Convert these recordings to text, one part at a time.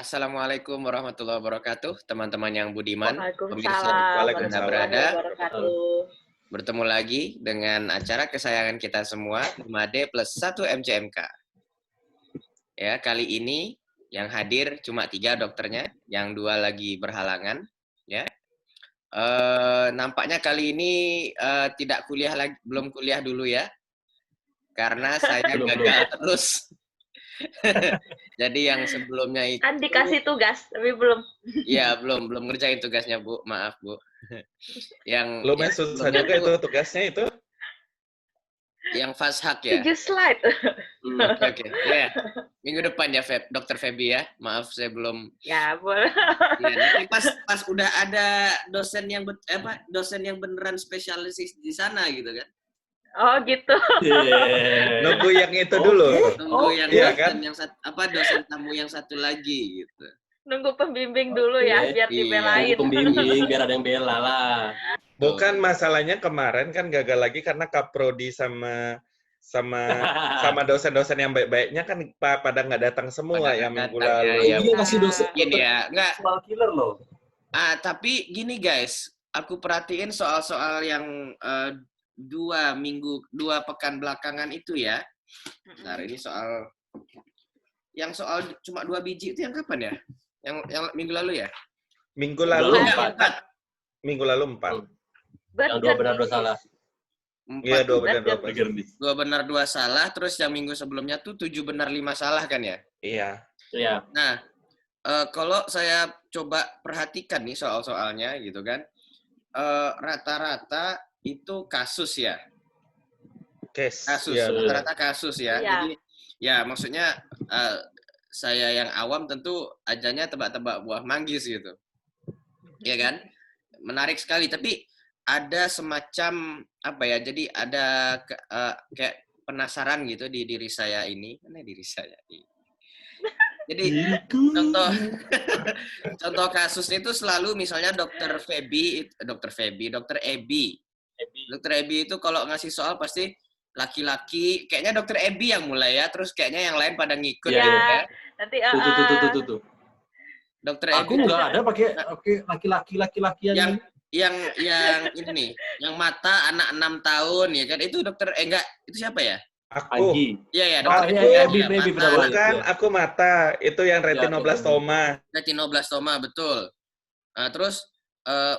Assalamualaikum warahmatullahi wabarakatuh, teman-teman yang budiman, pemirsa Waalaikumsalam Anda warahmatullahi berada. wabarakatuh. Bertemu lagi dengan acara kesayangan kita semua, 5D plus 1 MCMK. Ya, kali ini yang hadir cuma 3 dokternya, yang 2 lagi berhalangan. Ya, nampaknya kali ini tidak kuliah lagi, belum kuliah dulu ya, karena saya gagal terus. Jadi yang sebelumnya itu Kan dikasih tugas, tapi belum. ya belum ngerjain tugasnya Bu, maaf Bu. Yang Lumayan susah juga itu tugasnya itu. Yang fashak ya. 7 slide. Oke. Ya. Minggu depan ya Dokter Febi ya. Maaf saya belum. Ya, boleh. Ya, nanti pas udah ada dosen yang dosen yang beneran spesialis di sana gitu kan. Oh, gitu. Nunggu yang itu dulu. Nunggu yang iya, dosen kan? yang dosen tamu yang satu lagi gitu. Nunggu pembimbing dulu ya, biar dibelain. Pembimbing, biar ada yang bela lah. Bukan masalahnya kemarin kan gagal lagi karena kaprodi sama dosen-dosen yang baik-baiknya kan pada nggak datang semua ya minggu lalu. Iya, kasih dosen. Gini ya, nggak. Soal killer loh. Tapi gini guys, aku perhatiin soal-soal yang 2 pekan belakangan itu ya. Nah, ini soal cuma 2 biji itu yang kapan ya? Yang minggu lalu ya? Minggu lalu 4. Minggu lalu 4. Yang 2 benar 2 salah. Iya, 2 benar 2 salah. 2 benar 2 salah, terus yang minggu sebelumnya tuh 7 benar 5 salah kan ya? Iya. Iya. Nah, kalau saya coba perhatikan nih soal-soalnya gitu kan, rata-rata itu kasus ya. Ya, rata-rata kasus ya. Iya. Jadi ya maksudnya saya yang awam tentu ajarnya tebak-tebak buah manggis gitu. Ya kan? Menarik sekali, tapi ada semacam apa ya? Jadi ada kayak penasaran gitu di diri saya ini. Mana diri saya ini? Jadi contoh kasusnya itu selalu misalnya Dokter Ebi. Dokter Ebi itu kalau ngasih soal pasti laki-laki, kayaknya Dokter Ebi yang mulai ya, terus kayaknya yang lain pada ngikut ya. gitu ya. Nanti Tuh. Dokter Aku Ebi nggak ada pakai laki-laki yang ini nih, yang mata anak 6 tahun ya kan, itu dokter enggak, itu siapa ya? Aku. Iya, Dokter Ebi bukan, aku mata. Itu yang retinoblastoma. Retinoblastoma, betul. Nah, terus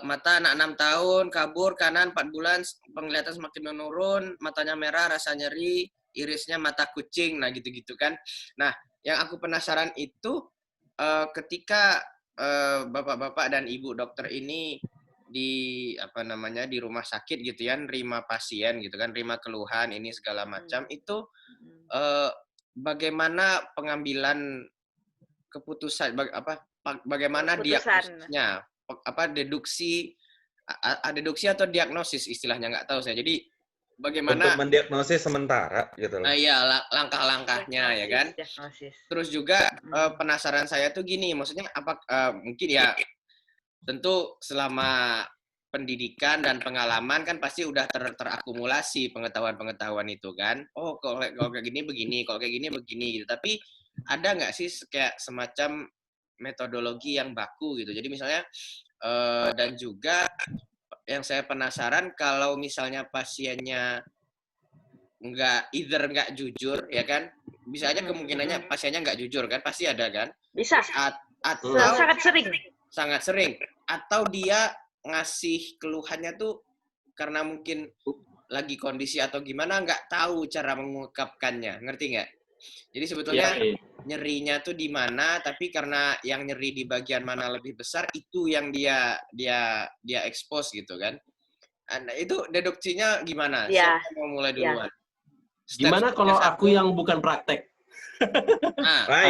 mata anak 6 tahun, kabur, kanan 4 bulan, penglihatan semakin menurun, matanya merah, rasa nyeri, irisnya mata kucing, nah gitu-gitu kan. Nah, yang aku penasaran itu ketika bapak-bapak dan ibu dokter ini di rumah sakit gitu ya, nerima pasien gitu kan, nerima keluhan ini segala macam, itu bagaimana pengambilan keputusan, bagaimana diagnosisnya, deduksi atau diagnosis istilahnya, nggak tahu saya. Jadi bagaimana untuk mendiagnosis sementara gitu loh. Iya, langkah-langkahnya ya kan. Diagnosis. Terus juga penasaran saya tuh gini, maksudnya mungkin ya tentu selama pendidikan dan pengalaman kan pasti udah terakumulasi pengetahuan-pengetahuan itu kan. Oh, kalau kayak gini begini, kalau kayak gini begini gitu. Tapi ada nggak sih kayak semacam metodologi yang baku gitu. Jadi misalnya dan juga yang saya penasaran, kalau misalnya pasiennya nggak jujur ya kan, bisa aja kemungkinannya pasiennya nggak jujur kan, pasti ada kan. Bisa. Atau sangat sering, atau dia ngasih keluhannya tuh karena mungkin lagi kondisi atau gimana, nggak tahu cara mengungkapkannya, ngerti nggak? Jadi sebetulnya nyerinya tuh di mana, tapi karena yang nyeri di bagian mana lebih besar, itu yang dia expose gitu kan. Nah, itu deduksinya gimana? Ya. Siapa mau mulai duluan? Gimana kalau aku yang bukan praktek?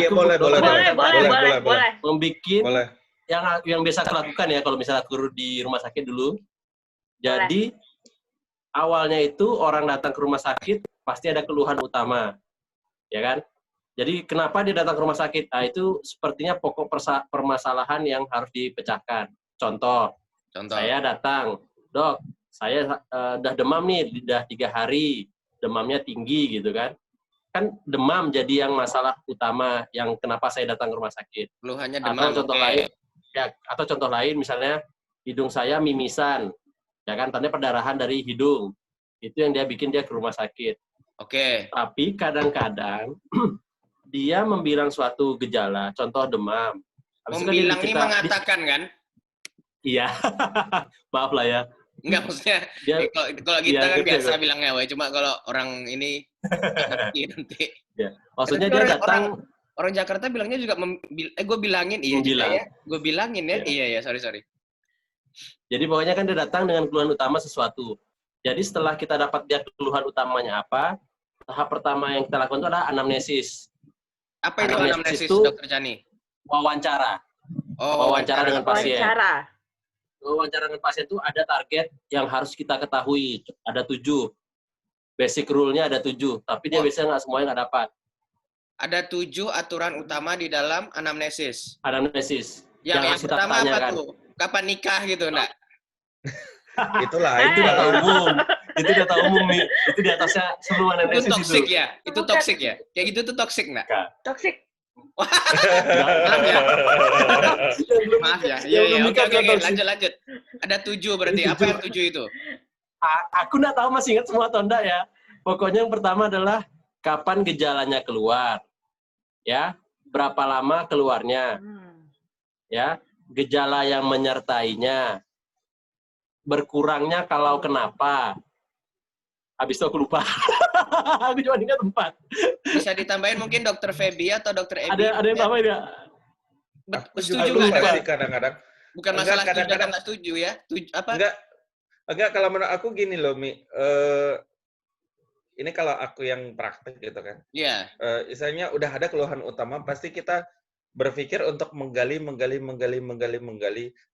Ya boleh. Membikin yang biasa aku lakukan ya, kalau misalnya aku di rumah sakit dulu. Jadi awalnya itu orang datang ke rumah sakit pasti ada keluhan utama, ya kan? Jadi kenapa dia datang ke rumah sakit? Nah, itu sepertinya pokok permasalahan yang harus dipecahkan. Contoh. Saya datang, dok, saya udah demam nih, udah 3 hari, demamnya tinggi gitu kan. kan demam jadi yang masalah utama yang kenapa saya datang ke rumah sakit. Keluhannya demam. Atau contoh lain, ya, atau contoh lain misalnya hidung saya mimisan, ya kan, tanda perdarahan dari hidung. Itu yang dia bikin dia ke rumah sakit. Oke. Tapi kadang-kadang dia membilang suatu gejala, contoh demam. Habis itu kan dia Membilang ini cerita- mengatakan kan? Iya, maaf lah ya. Enggak, maksudnya Dia, kalau kita Iya, kan gitu, biasa gitu. bilangnya, wah cuma kalau orang ini ngerti nanti. maksudnya Tapi dia datang, Orang Jakarta bilangnya juga gue bilangin iya juga Membilang. ya. Gue bilangin ya. Iya. Iya, sorry. jadi pokoknya kan dia datang dengan keluhan utama sesuatu. Jadi setelah kita dapat dia keluhan utamanya apa, tahap pertama yang kita lakukan itu adalah anamnesis. Apa itu Anamnesis anamnesis, itu Dokter Chani? Wawancara. Oh, Wawancara dengan pasien. Wawancara. Wawancara dengan pasien itu ada target yang harus kita ketahui. Ada 7. Basic rule-nya ada 7. Tapi dia biasanya nggak semuanya nggak dapat. Ada 7 aturan utama di dalam anamnesis. Anamnesis. Yang harus kita pertama apa tanyakan. tuh? Kapan nikah gitu, enggak? Itulah, Itu itulah. data umum. Itu data umum nih. Itu di atasnya sebelum Itu anamnesis itu. toxic ya? Itu Bukan. toxic ya? Kayak gitu tuh toxic enggak? Toxic. Maaf ya. Maaf ya. Iya. Yang Oke, belum nikah lanjut. Ada 7 berarti. Jadi Apa yang 7 itu? Aku nggak tahu masih ingat semua atau enggak ya. Pokoknya yang pertama adalah kapan gejalanya keluar. Ya, berapa lama keluarnya. Ya, gejala yang menyertainya. Berkurangnya kalau kenapa. Habis itu aku lupa. Aku cuma ingat 4. Bisa ditambahin mungkin Dokter Feby atau Dokter Ebi? Ada yang tambahin ya? Aku juga Setuju lupa nggak? sih kadang-kadang. Bukan Enggak, masalah setuju atau kadang-kadang. nggak setuju ya. Apa? Enggak, kalau menurut aku gini loh, Mi. Ini kalau aku yang praktek gitu kan. Iya. Misalnya udah ada keluhan utama, pasti kita berpikir untuk menggali.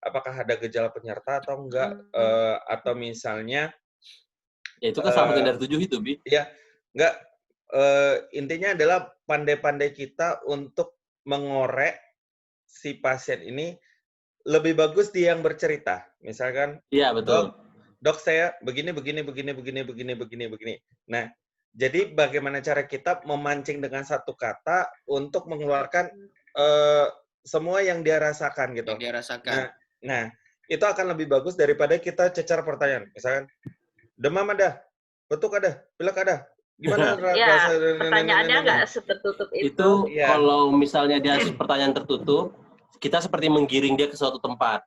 Apakah ada gejala penyerta atau enggak. Atau misalnya, Ya itu kan salah satu dari 7 itu, Bi. ya enggak. Intinya adalah pandai-pandai kita untuk mengorek si pasien ini. Lebih bagus dia yang bercerita. Misalkan, Iya, betul. Dok, saya begini. Nah, jadi bagaimana cara kita memancing dengan satu kata untuk mengeluarkan semua yang dia rasakan gitu. Yang dia rasakan. Nah, itu akan lebih bagus daripada kita cecar pertanyaan. Misalkan, demam ada, batuk ada, pilek ada. Gimana Ya, pertanyaannya nggak setertutup itu. Itu Iya. kalau misalnya dia pertanyaan tertutup, kita seperti menggiring dia ke suatu tempat.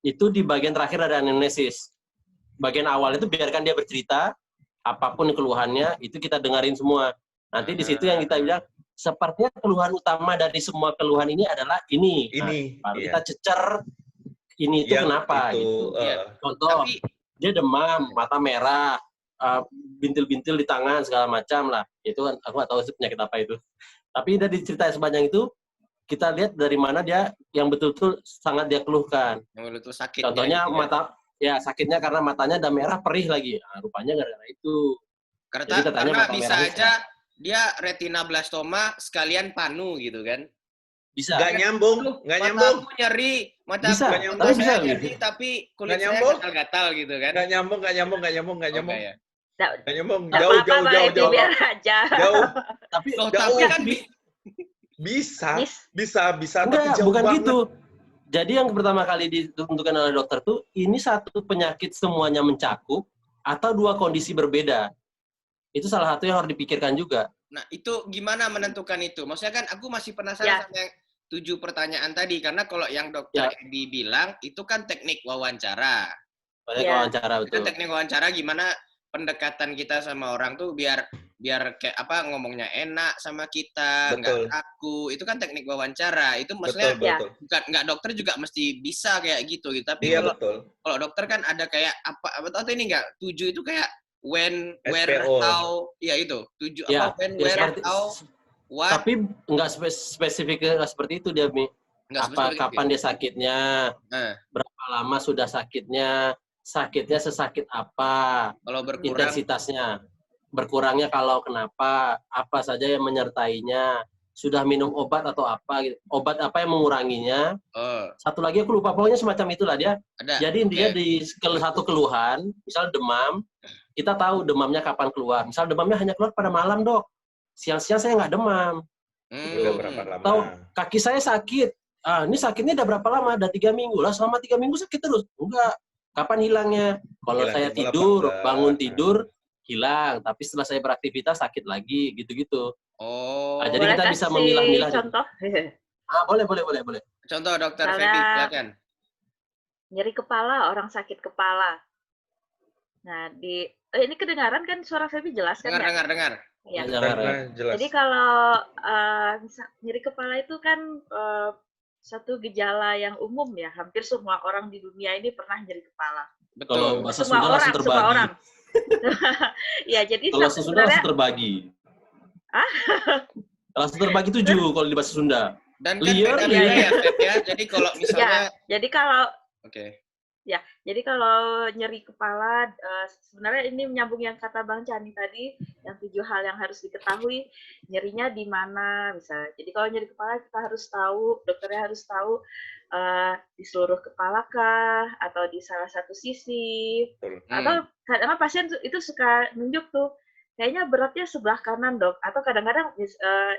Itu di bagian terakhir ada anamnesis. Bagian awal itu biarkan dia bercerita, apapun keluhannya, itu kita dengarin semua. Nanti di situ yang kita bilang, sepertinya keluhan utama dari semua keluhan ini adalah ini. Nah, baru kita cecer, ini itu kenapa. Gitu. Contoh, Tapi dia demam, mata merah, bintil-bintil di tangan, segala macam lah. Itu kan, aku nggak tahu penyakit apa itu. Tapi dari cerita sepanjang itu, kita lihat dari mana dia yang betul-betul sangat dia keluhkan. yang betul sakit. Contohnya sakitnya karena matanya udah merah, perih lagi. Nah, rupanya gara-gara itu. Jadi katanya Karena mata bisa merahnya aja dia retinoblastoma sekalian panu gitu kan. Bisa. Nggak nyambung. Mata aku nyeri, mata Bisa, aku tapi bisa, saya nyeri, gitu. tapi kulit Nggak saya nyambung. gatal-gatal gitu kan. Nggak nyambung. Oh, Nggak nyambung. Nggak apa-apa, Bang Ebi, biar aja. Jauh. Tapi Loh, Jauh. tapi kan Bisa. Miss, Tapi enggak, jauh bukan banget. gitu. Jadi yang pertama kali ditentukan oleh dokter tuh, ini satu penyakit semuanya mencakup atau 2 kondisi berbeda. Itu salah satu yang harus dipikirkan juga. Nah, itu gimana menentukan itu? Maksudnya kan aku masih penasaran Ya. sama yang 7 pertanyaan tadi. Karena kalau yang dokter Ebi bilang, itu kan teknik wawancara. Banyak Ya. wawancara, Itu kan betul. teknik wawancara gimana pendekatan kita sama orang tuh biar kayak apa ngomongnya enak sama kita, Betul. nggak kaku. Itu kan teknik wawancara. Itu maksudnya Betul. bukan nggak dokter juga mesti bisa kayak gitu. Tapi Iya, kalau betul. dokter kan ada kayak apa atau ini nggak 7 itu kayak when, where, SPO. how, ya itu 7 Ya, apa when, ya where, seperti- how, what. Tapi nggak spesifik nggak seperti itu dia, Mi. Nggak Apa spesifik. kapan dia sakitnya, Nah, berapa lama sudah sakitnya sesakit apa, kalau berkurang intensitasnya, berkurangnya kalau kenapa, apa saja yang menyertainya, sudah minum obat atau apa, gitu. Obat apa yang menguranginya. Satu lagi aku lupa, pokoknya semacam itulah dia. ada. Jadi intinya Oke. di satu keluhan, misal demam, kita tahu demamnya kapan keluar. Misal demamnya hanya keluar pada malam, Dok. siang-siang saya nggak demam. Udah berapa lama? Atau kaki saya sakit. Ini sakitnya udah berapa lama? Udah 3 minggu lah. Selama 3 minggu sakit terus. Enggak. Kapan hilangnya? Kalau saya tidur, bangun tidur, hilang. Tapi setelah saya beraktivitas sakit lagi, gitu-gitu. Oh. Jadi kita bisa memilah-milah. Contoh. Boleh. Contoh Dokter Feby, silakan. Nyeri kepala, orang sakit kepala. Nah, ini kedengaran kan suara Feby jelas kan? Dengar. Ya. Jelas. Jadi kalau nyeri kepala itu kan satu gejala yang umum ya. Hampir semua orang di dunia ini pernah nyeri kepala. Betul. Kalau bahasa Semua Sunda langsung terbagi. Semua orang. Ya, jadi kalau bahasa Sunda langsung terbagi. Langsung terbagi 7 kalau di bahasa Sunda. Dan kan beda-beda ya, Feb ya. Jadi kalau misalnya jadi kalau nyeri kepala, sebenarnya ini menyambung yang kata Bang Chani tadi, yang 7 hal yang harus diketahui, nyerinya di mana, misalnya. Jadi kalau nyeri kepala kita harus tahu, dokternya harus tahu di seluruh kepala kah, atau di salah satu sisi, atau karena pasien itu suka nunjuk tuh, kayaknya beratnya sebelah kanan dok, atau kadang-kadang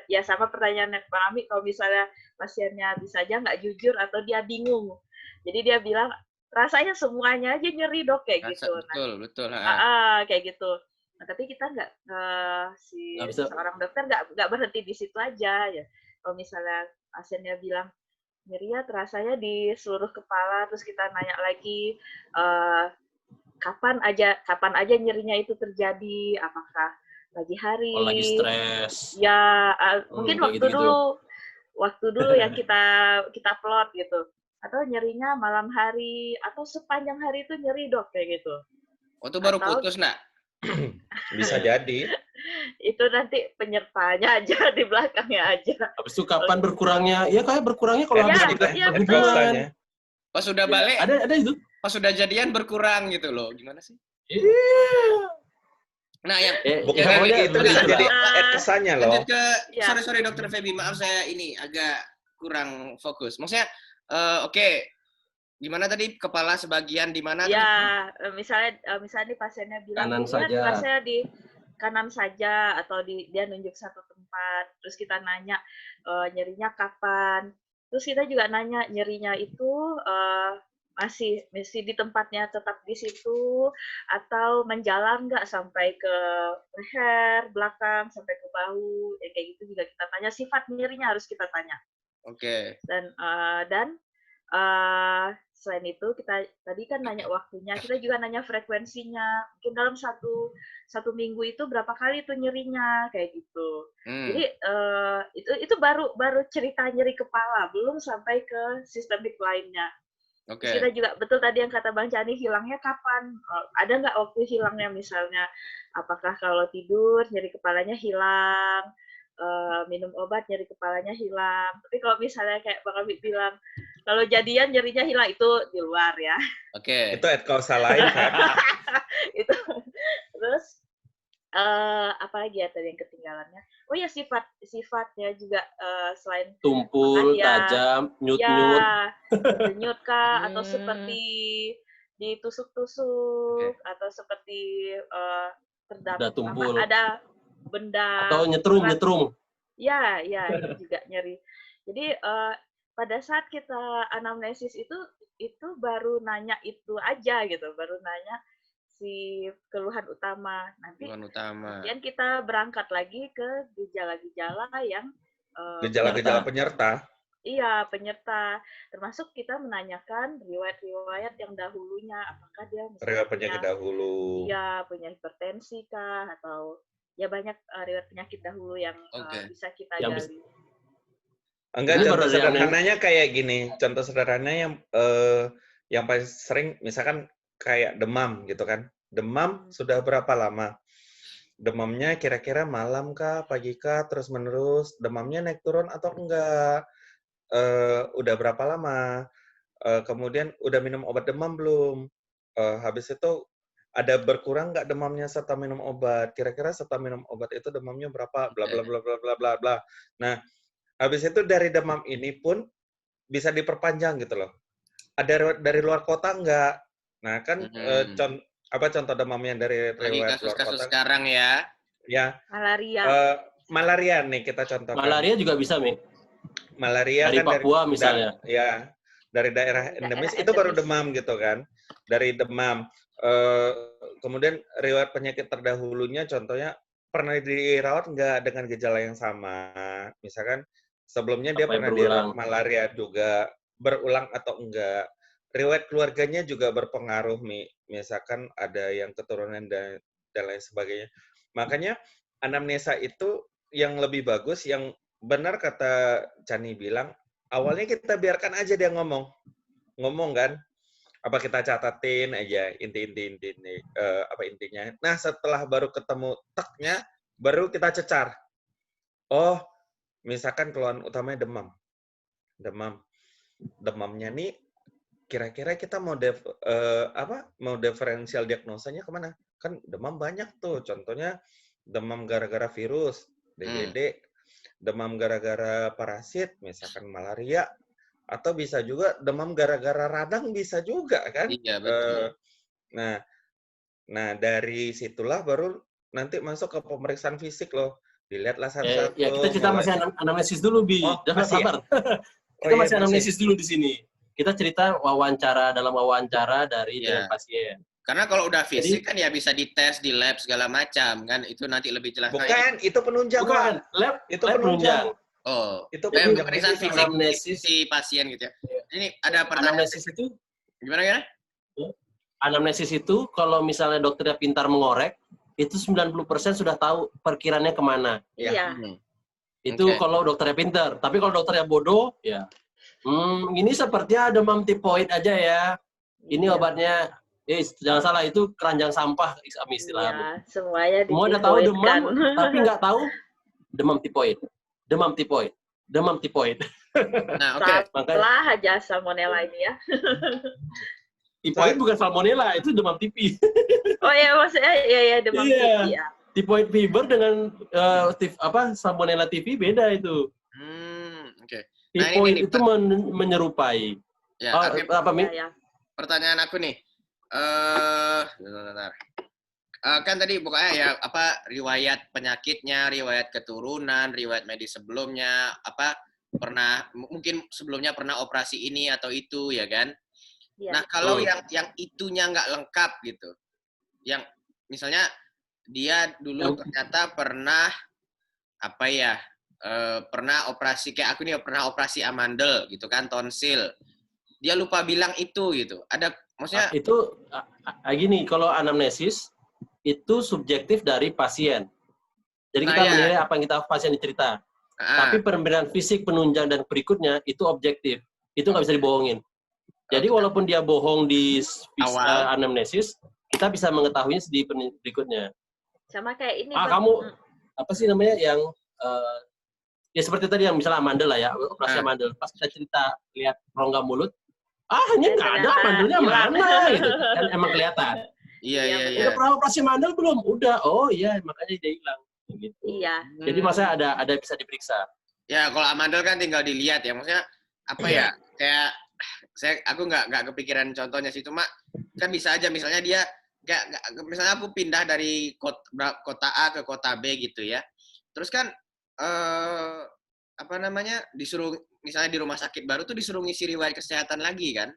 ya sama pertanyaan Bang Ami, kalau misalnya pasiennya bisa aja nggak jujur atau dia bingung, jadi dia bilang rasanya semuanya aja nyeri dok kayak gitu. Betul. Kayak gitu. Nah tapi kita nggak seorang dokter nggak berhenti di situ aja ya. Kalau misalnya pasiennya bilang nyerinya terasanya di seluruh kepala, terus kita nanya lagi kapan aja nyerinya itu terjadi, apakah pagi hari, lagi stres, ya mungkin waktu dulu yang kita plot gitu, atau nyerinya malam hari atau sepanjang hari itu nyeri dok kayak gitu. Oh itu baru putus nak? Bisa jadi. Itu nanti penyertanya aja di belakangnya aja. Habis itu kapan berkurangnya? Ya kayak berkurangnya kalau habis berhubungan. Pas sudah balik, ada itu. Pas sudah jadian berkurang gitu loh. Gimana sih? Nah, yang itu bisa jadi kesannya loh. Lanjut ke sorry Dokter Feby, maaf saya ini agak kurang fokus. Maksudnya gimana tadi kepala sebagian di mana? Ya, misalnya nih pasiennya bilang kanan saja. Saya di kanan saja atau dia nunjuk satu tempat, terus kita nanya nyerinya kapan. Terus kita juga nanya nyerinya itu masih di tempatnya tetap di situ atau menjalar nggak sampai ke leher belakang sampai ke bahu, kayak gitu juga kita tanya. Sifat nyerinya harus kita tanya. Oke. Dan selain itu kita tadi kan nanya waktunya, kita juga nanya frekuensinya. Mungkin dalam satu minggu itu berapa kali itu nyerinya kayak gitu. Jadi itu baru cerita nyeri kepala, belum sampai ke sistemik lainnya. Kita juga betul tadi yang kata Bang Chani, hilangnya kapan? Ada nggak waktu hilangnya, misalnya apakah kalau tidur nyeri kepalanya hilang, minum obat nyeri kepalanya hilang. Tapi kalau misalnya kayak Bang Abi bilang kalau jadian nyerinya hilang, itu di luar ya. Itu causal lain kan. Itu terus apalagi ya tadi yang ketinggalannya? Oh ya, sifatnya juga selain tumpul, tajam, nyut kah, atau seperti ditusuk-tusuk, atau seperti ada benda atau nyetrum. Ya, itu juga nyeri. Jadi pada saat kita anamnesis itu baru nanya itu aja gitu, baru nanya si keluhan utama. Nanti kemudian kita berangkat lagi ke gejala-gejala yang gejala-gejala penyerta. Iya, penyerta. Termasuk kita menanyakan riwayat-riwayat yang dahulunya, apakah dia riwayat penyakit dahulu. Iya, punya hipertensi kah, atau ya banyak riwayat penyakit dahulu yang bisa kita gali. Enggak, contoh sederhananya kayak gini. Contoh sederhananya yang paling sering misalkan kayak demam gitu kan. Demam sudah berapa lama? Demamnya kira-kira malam kah, pagi kah, terus menerus. Demamnya naik turun atau enggak? Udah berapa lama? Kemudian udah minum obat demam belum? Habis itu ada berkurang nggak demamnya setelah minum obat? Kira-kira setelah minum obat itu demamnya berapa? Bla bla bla bla bla bla bla. Nah, habis itu dari demam ini pun bisa diperpanjang gitu loh. Ada dari luar kota enggak? Nah, kan contoh demam yang dari luar kota? Kasus sekarang ya. Malaria. malaria nih kita contohkan. Malaria juga bisa, Mi. Malaria Dari kan Papua misalnya. Ya, dari daerah endemis itu baru demam gitu kan. Dari demam. Kemudian riwayat penyakit terdahulunya contohnya pernah dirawat nggak dengan gejala yang sama. Misalkan sebelumnya dia pernah dirawat malaria juga, berulang atau enggak. Riwayat keluarganya juga berpengaruh, misalkan ada yang keturunan dan lain sebagainya. Makanya anamnesa itu yang lebih bagus, yang benar kata Chani bilang, awalnya kita biarkan aja dia ngomong kan, apa kita catatin aja intinya. Nah setelah baru ketemu teknya, baru kita cecar. Oh, misalkan keluhan utamanya demamnya nih, kira-kira kita mau diferensial diagnosanya kemana? Kan demam banyak tuh, contohnya demam gara-gara virus, DGD, demam gara-gara parasit, misalkan malaria, atau bisa juga demam gara-gara radang bisa juga kan? Iya, betul. Nah dari situlah baru nanti masuk ke pemeriksaan fisik loh, dilihatlah satu-satu. Ya kita cerita masih anamnesis dulu, Bi. Jangan sabar. Kita masih anamnesis dulu di sini. Kita cerita dalam wawancara dari dengan pasien. Karena kalau udah fisik kan ya bisa dites di lab segala macam kan, itu nanti lebih jelas. Bukan, itu penunjang. Bukan, lab penunjang. Oh, itu pemeriksaan fisik si pasien gitu ya. Ini ada pertanyaan. Anamnesis itu gimana? Anamnesis itu kalau misalnya dokternya pintar mengorek, itu 90% sudah tahu perkiraannya kemana. Iya. Itu kalau dokternya pintar. Tapi kalau dokternya bodoh, ya ini sepertinya demam tipoid aja ya. Ini obatnya, jangan salah, itu keranjang sampah istilahnya. Semuanya semua udah tahu demam, tapi nggak tahu demam tipoid. Nah, Salah aja salmonella ini ya. Tipoid bukan salmonella, itu demam TV. Oh ya, maksudnya ya demam TV ya. Tipoid fever dengan salmonella TV beda itu. Tipoid itu menyerupai. Ya, apa, Mi? Pertanyaan aku nih. Kan tadi pokoknya ya riwayat penyakitnya, riwayat keturunan, riwayat medis sebelumnya, mungkin sebelumnya pernah operasi ini atau itu ya kan? Ya. Nah, kalau yang itunya nggak lengkap gitu. Yang misalnya dia dulu ternyata pernah pernah operasi kayak aku nih pernah operasi amandel gitu kan, tonsil. Dia lupa bilang itu gitu. Ada maksudnya itu gini, kalau anamnesis itu subjektif dari pasien. Jadi kita menilai apa yang pasien cerita. Tapi pemberian fisik, penunjang dan berikutnya itu objektif. Itu nggak bisa dibohongin. Jadi walaupun dia bohong di anamnesis, kita bisa mengetahuinya di berikutnya. Sama kayak ini. Kamu apa sih namanya yang ya seperti tadi yang misalnya amandel lah ya, operasi amandel. Pas kita cerita lihat rongga mulut, ini nggak ada amandelnya mana gitu. Kan emang kelihatan. Iya. Udah pernah operasi amandel belum? Udah. Oh iya, makanya dia hilang. Gitu. Iya. Jadi masa ada bisa diperiksa. Ya kalau amandel kan tinggal dilihat ya, maksudnya ya kayak aku nggak kepikiran contohnya sih, cuma kan bisa aja misalnya dia misalnya aku pindah dari kota A ke kota B gitu ya, terus kan disuruh misalnya di rumah sakit baru tuh disuruh ngisi riwayat kesehatan lagi kan?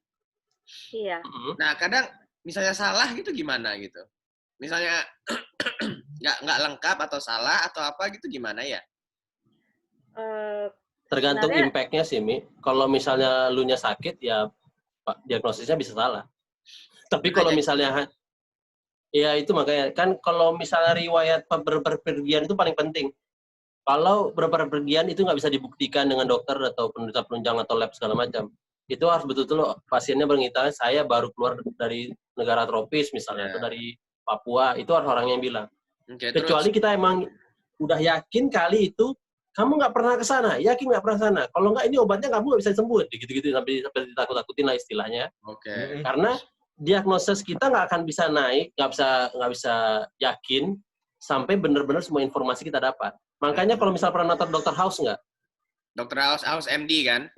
Iya. Nah kadang misalnya salah gitu gimana gitu? Misalnya nggak lengkap atau salah atau apa gitu gimana ya? Tergantung impact-nya sih, Mi. Kalau misalnya lu-nya sakit, ya diagnosisnya bisa salah. Tapi kalau misalnya, ya itu makanya, kan kalau misalnya riwayat berpergian itu paling penting. Kalau berpergian itu nggak bisa dibuktikan dengan dokter atau penderita penunjang atau lab segala macam. Itu harus betul-betul pasiennya berkata, saya baru keluar dari negara tropis misalnya, atau dari Papua, itu harus orang yang bilang. Kecuali kita emang udah yakin kali itu, kamu nggak pernah ke sana, yakin nggak pernah ke sana. Kalau nggak, ini obatnya kamu nggak bisa sembuh, gitu-gitu sampai ditakut-takutin lah istilahnya. Karena diagnosis kita nggak akan bisa naik, nggak bisa yakin sampai benar-benar semua informasi kita dapat. Makanya kalau misal pernah nonton Dr. House nggak? Dr. House MD kan?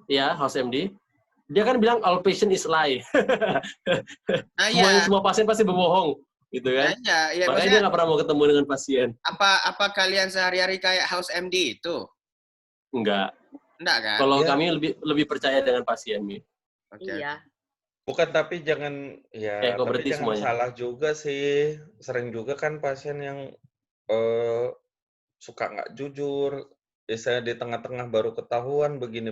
Ya, House MD. Dia kan bilang all patient is lie. Iya. Semua pasien pasti berbohong. gitu kan? Iya, Makanya dia maksudnya nggak pernah mau ketemu dengan pasien. apa kalian sehari-hari kayak house MD itu? Enggak. Enggak kan? Kalau Iya. kami lebih percaya dengan pasien, Mi. Oke. Iya. Bukan, tapi jangan kok tapi berarti jangan semuanya. salah juga sih. Sering juga kan pasien yang suka nggak jujur, biasanya di tengah-tengah baru ketahuan begini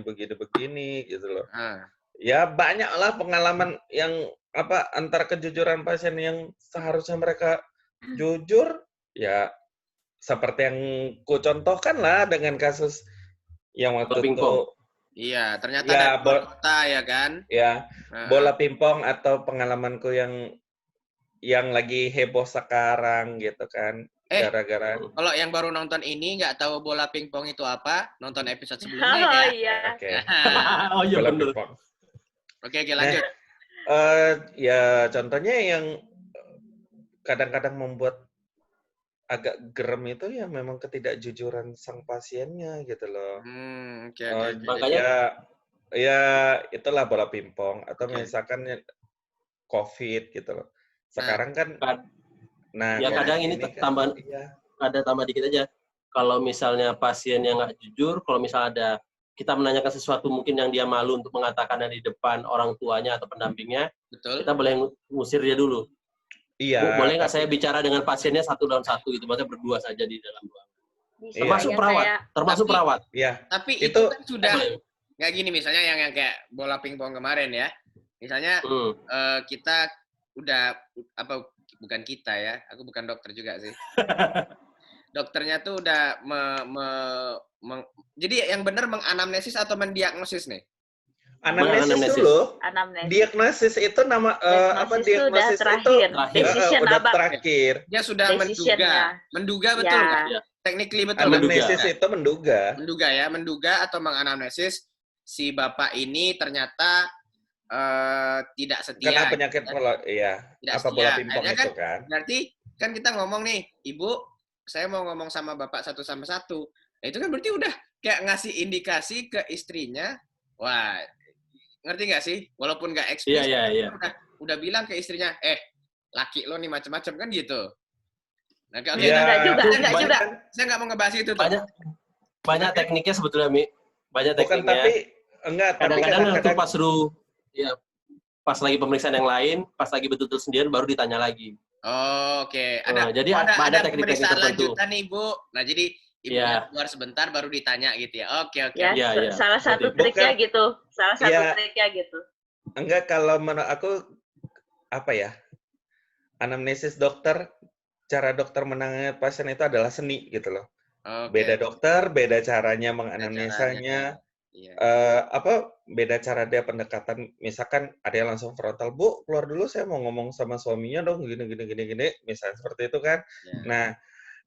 gitu loh. Ah. Ya banyaklah pengalaman yang antara kejujuran pasien yang seharusnya mereka jujur, ya seperti yang ku contohkan lah dengan kasus yang Bola waktu itu pingpong. Iya, ternyata ya dari luar kota ya kan? bola pingpong, atau pengalamanku yang lagi heboh sekarang gitu kan, gara-gara Kalau yang baru nonton ini nggak tahu bola pingpong itu apa, nonton episode sebelumnya Oh ya. iya. oke Oh iya bola bener. pingpong. Oke, lanjut. Ya contohnya yang kadang-kadang membuat agak gerem itu ya memang ketidakjujuran sang pasiennya gitu loh. Oke. Makanya Ya itulah bola pingpong, atau Oke. misalkan COVID gitu loh. Sekarang kan, ya kadang ini tambahan, ada tambah dikit aja. Kalau misalnya pasien yang nggak jujur, kalau misalnya ada kita menanyakan sesuatu mungkin yang dia malu untuk mengatakannya di depan orang tuanya atau pendampingnya, Betul. kita boleh ngusir dia dulu. Iya. Bu, boleh nggak saya bicara dengan pasiennya satu lawan satu gitu, maksudnya berdua saja di dalam ruangan. Bisa Termasuk perawat, termasuk perawat. Iya. Tapi itu kan sudah nggak gini, misalnya yang kayak bola pingpong kemarin ya. Misalnya kita udah bukan kita ya, aku bukan dokter juga sih. Dokternya tuh udah jadi yang benar menganamnesis atau mendiagnosis nih? Anamnesis dulu. Diagnosis itu nama diagnosis itu udah terakhir. Dia sudah menduga betul nggak? Ya. Technically betul. Anamnesis itu menduga. Menduga atau menganamnesis si bapak ini ternyata tidak setia. Karena penyakit bola pingpong itu kan. Berarti kan kita ngomong nih, Ibu, saya mau ngomong sama bapak satu sama satu. Nah, itu kan berarti udah kayak ngasih indikasi ke istrinya. Wah, ngerti nggak sih? Walaupun nggak eksplisit, udah bilang ke istrinya, laki lo nih macam-macam kan gitu. Nah, enggak juga. Saya nggak mau ngebahas itu tuh. Banyak tekniknya sebetulnya, Mi. Banyak tekniknya. Kadang-kadang itu pas lagi pemeriksaan yang lain, pas lagi betul-betul sendirian baru ditanya lagi. Oh, oke. Jadi ada teknik-teknik tertentu. Lanjutan nih, Bu. Nah, jadi Ibunya keluar sebentar baru ditanya gitu ya. Oke. Ya, salah satu triknya gitu. Enggak, kalau menurut aku anamnesis dokter, cara dokter menangani pasien itu adalah seni gitu loh. Beda dokter, beda caranya menganamnesanya. Beda cara dia pendekatan. Misalkan ada yang langsung frontal, Bu, keluar dulu, saya mau ngomong sama suaminya dong, gini, misalnya seperti itu kan. Nah,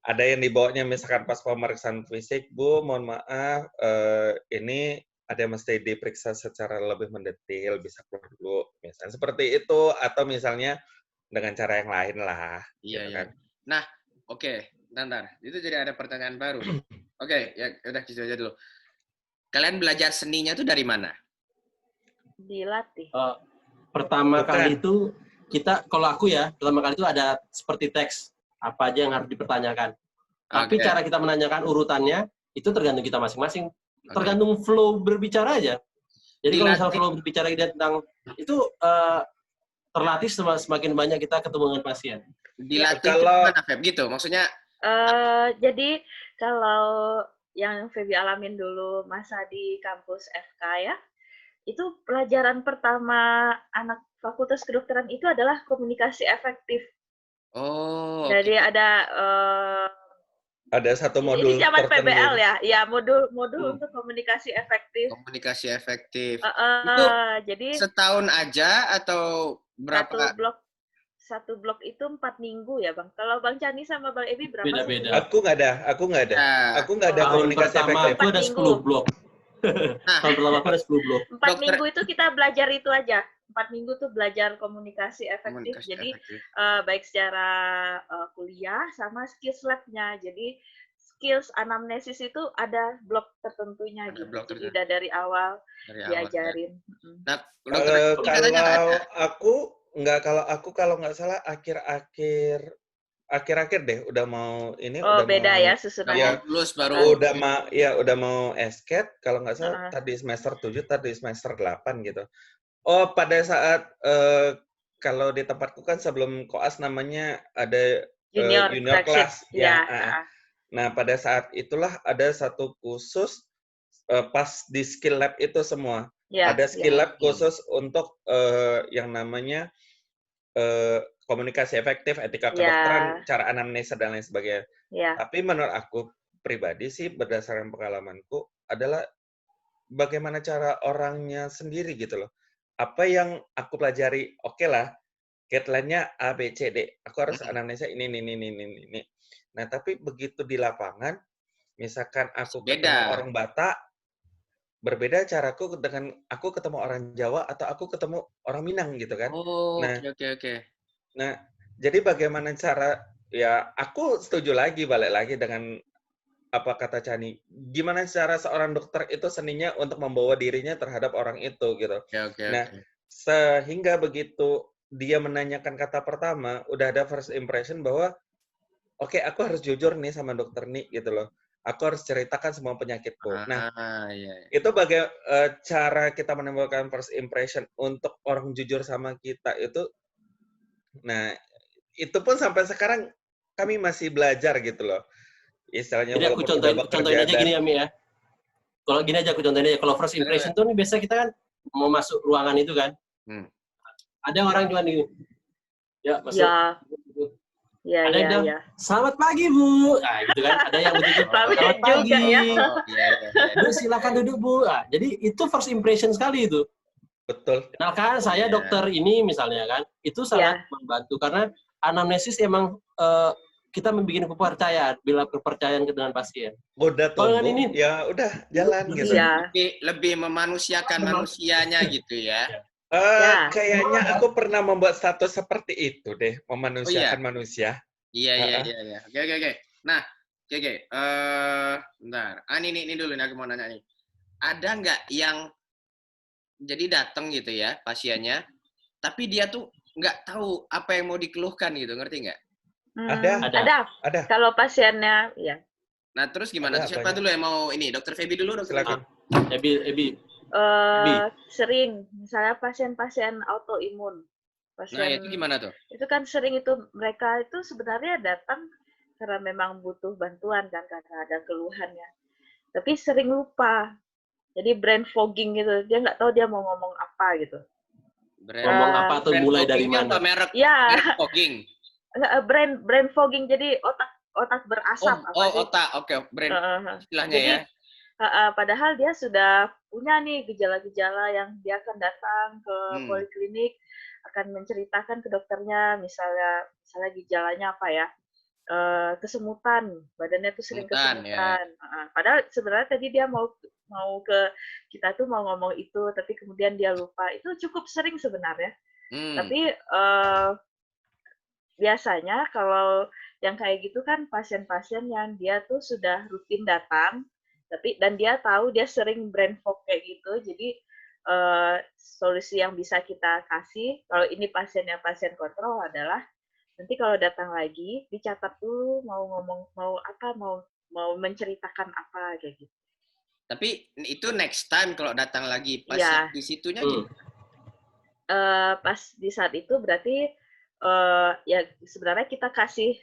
ada yang dibawanya misalkan pas pemeriksaan fisik, Bu, mohon maaf, ini ada yang mesti diperiksa secara lebih mendetail, bisa keluar dulu, misalnya seperti itu, atau misalnya dengan cara yang lain lah. Iya. Kan. Nah, oke, bentar. Itu jadi ada pertanyaan baru. Oke, ya udah gitu aja dulu. Kalian belajar seninya tuh dari mana? Dilatih. Pertama kali itu kalau aku ya, pertama kali itu ada seperti teks. Apa aja yang harus dipertanyakan. Tapi cara kita menanyakan urutannya, itu tergantung kita masing-masing. Tergantung flow berbicara aja. Jadi kalau misalnya flow berbicara tentang, itu terlatih semakin banyak kita ketemu dengan pasien. Dilatih gimana, Feb? Gitu, maksudnya? Jadi, kalau yang Febi alamin dulu masa di kampus FK ya, itu pelajaran pertama anak Fakultas Kedokteran itu adalah komunikasi efektif. Oh. Jadi ada satu modul ini zaman PBL ya, modul untuk komunikasi efektif. Komunikasi efektif. Itu jadi setahun aja atau berapa? Satu blok itu 4 minggu ya, Bang. Kalau Bang Chani sama Bang Ebi berapa? Beda-beda. Aku nggak ada komunikasi efektif. Aku ada 10 blok. Tahun pertama aku ada 10 blok. 4 minggu itu kita belajar itu aja. 4 minggu tuh belajar komunikasi efektif. Jadi baik secara kuliah sama skills lab-nya. Jadi skills anamnesis itu ada blok tertentunya gitu. Jadi udah dari awal diajarin. Nah, kalau aku kalau aku kalau nggak salah akhir-akhir deh udah mau ini Oh, udah beda mau ya Udah susunannya. mau lulus baru. udah mau escape kalau nggak salah Heeh. tadi semester 7 tadi semester 8 gitu. Oh, pada saat kalau di tempatku kan sebelum koas namanya ada Junior junior clerkship. class Iya. ya. Nah, pada saat itulah ada satu khusus pas di skill lab itu semua. Iya. Ada skill lab Hmm. khusus untuk yang namanya komunikasi efektif, etika kedokteran, cara anamnesa dan lain sebagainya. Iya. Tapi menurut aku pribadi sih berdasarkan pengalamanku adalah bagaimana cara orangnya sendiri gitu loh. Apa yang aku pelajari, oke lah, guideline-nya A, B, C, D. Aku harus anamnesa ini. Nah, tapi begitu di lapangan, misalkan aku ketemu Beda. orang Batak, berbeda caraku dengan aku ketemu orang Jawa atau aku ketemu orang Minang gitu kan. Oh, Nah, oke. Nah, jadi bagaimana cara ya aku setuju lagi balik lagi dengan apa kata Chani. Gimana cara seorang dokter itu seninya untuk membawa dirinya terhadap orang itu gitu. Oke. Nah, sehingga begitu dia menanyakan kata pertama, udah ada first impression bahwa oke, aku harus jujur nih sama dokter nih gitu loh. Aku harus ceritakan semua penyakitku. Nah, Iya. itu cara kita menimbulkan first impression untuk orang jujur sama kita itu. Nah, itu pun sampai sekarang kami masih belajar gitu loh. Istilahnya Jadi aku walaupun udah contohin bekerja aja gini ya, Mi ya. Kalau gini aja aku contohin aja. Kalau first impression tuh nih biasa kita kan mau masuk ruangan itu kan. Ada orang cuma gini. Ya, masuk. Iya. Ada yang bilang, selamat pagi, Bu. Nah, gitu kan. Ada yang begitu. Selamat pagi. Juga ya. Bu, silakan duduk, Bu. Nah, jadi itu first impression sekali itu. Betul. Kenalkan saya dokter ini misalnya kan. Itu sangat membantu karena anamnesis emang kita membuat kepercayaan, bila kepercayaan dengan pasien. Udah Kalau tumbuh, ini ya udah jalan gitu. Iya. Lebih memanusiakan manusianya gitu ya. Kayaknya aku pernah membuat status seperti itu deh, memanusiakan manusia. Iya. Oke. Nah, oke. Bentar. Ini dulu nih aku mau nanya nih. Ada nggak yang jadi datang gitu ya pasiennya, tapi dia tuh nggak tahu apa yang mau dikeluhkan gitu, ngerti nggak? Ada. Kalau pasiennya, ya. Nah, terus gimana? Siapa dulu yang mau ini? Dokter Feby dulu, Dokter Feby. Ebi. Sering, misalnya pasien-pasien autoimun. Nah, itu gimana tuh? Itu kan sering itu mereka itu sebenarnya datang karena memang butuh bantuan kan, karena ada keluhannya. Tapi sering lupa. Jadi brain fogging gitu. Dia nggak tahu dia mau ngomong apa gitu. Ngomong apa tuh mulai dari mana? Merek fogging. Brain fogging, jadi otak berasap. Otak. Oke, brain istilahnya jadi, ya. Padahal dia sudah punya nih gejala-gejala yang dia akan datang ke poliklinik, akan menceritakan ke dokternya, misalnya gejalanya apa ya, kesemutan, badannya tuh sering kesemutan. Padahal sebenarnya tadi dia mau ke kita tuh mau ngomong itu, tapi kemudian dia lupa. Itu cukup sering sebenarnya. Tapi biasanya kalau yang kayak gitu kan pasien-pasien yang dia tuh sudah rutin datang, dan dia tahu dia sering brain fog kayak gitu. Jadi solusi yang bisa kita kasih kalau ini pasien kontrol adalah nanti kalau datang lagi dicatat dulu mau ngomong mau menceritakan apa kayak gitu. Tapi itu next time kalau datang lagi pas di situnya gimana? Pas di saat itu berarti ya sebenarnya kita kasih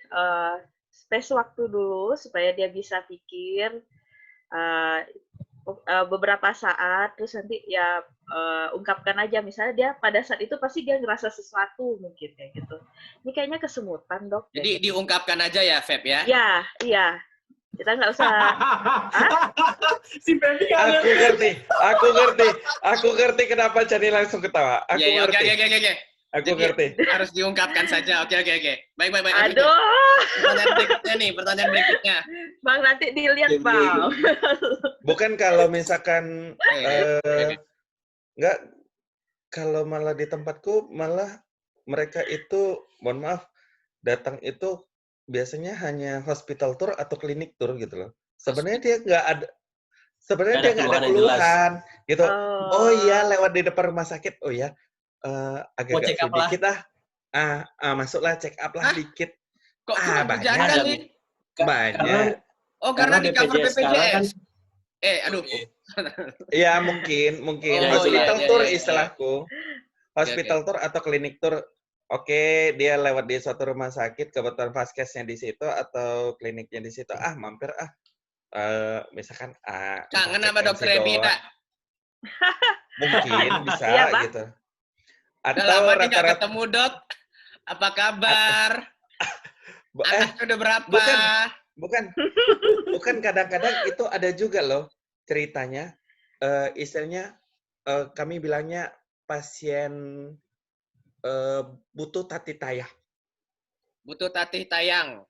space waktu dulu supaya dia bisa pikir beberapa saat, terus nanti ya ungkapkan aja, misalnya dia pada saat itu pasti dia ngerasa sesuatu mungkin kayak gitu. Ini kayaknya kesemutan, Dok. Jadi diungkapkan aja ya, Feb ya? Iya. Kita nggak usah. Si Feby Aku ngerti kenapa Chani langsung ketawa. Aku ngerti. Oke. Aku ngerti. Harus diungkapkan saja. Oke. Baik. Aduh. Pertanyaan berikutnya. Bang, nanti dilihat, Bang. Bukan kalau misalkan enggak, kalau malah di tempatku malah mereka itu, mohon maaf, datang itu biasanya hanya hospital tour atau klinik tour gitu loh. Sebenarnya dia nggak ada keluhan gitu. Oh iya, lewat di depan rumah sakit. Oh ya, agak check up free lah. dikit lah. Masuklah check up lah Hah? dikit. Kok cuma banyak. bujangan nih? Banyak. Karena di cover BPJS sekarang kan BPJS. Aduh. Ya mungkin Oh, hospital iya, tour iya, iya. istilahku. Hospital tour atau klinik tour. Oke, dia lewat di suatu rumah sakit, kebetulan vaskesnya di situ atau kliniknya di situ. Mampir misalkan Kangen cek sama tensi dokter Ebi, doang. tak? Mungkin bisa Iya, Bang. gitu. Udah Atau lama nih nggak rata-rata ketemu, Dok. Apa kabar? Anak udah berapa? bukan kadang-kadang itu ada juga loh ceritanya, istilahnya kami bilangnya pasien butuh tati tayang. Butuh tatih tayang.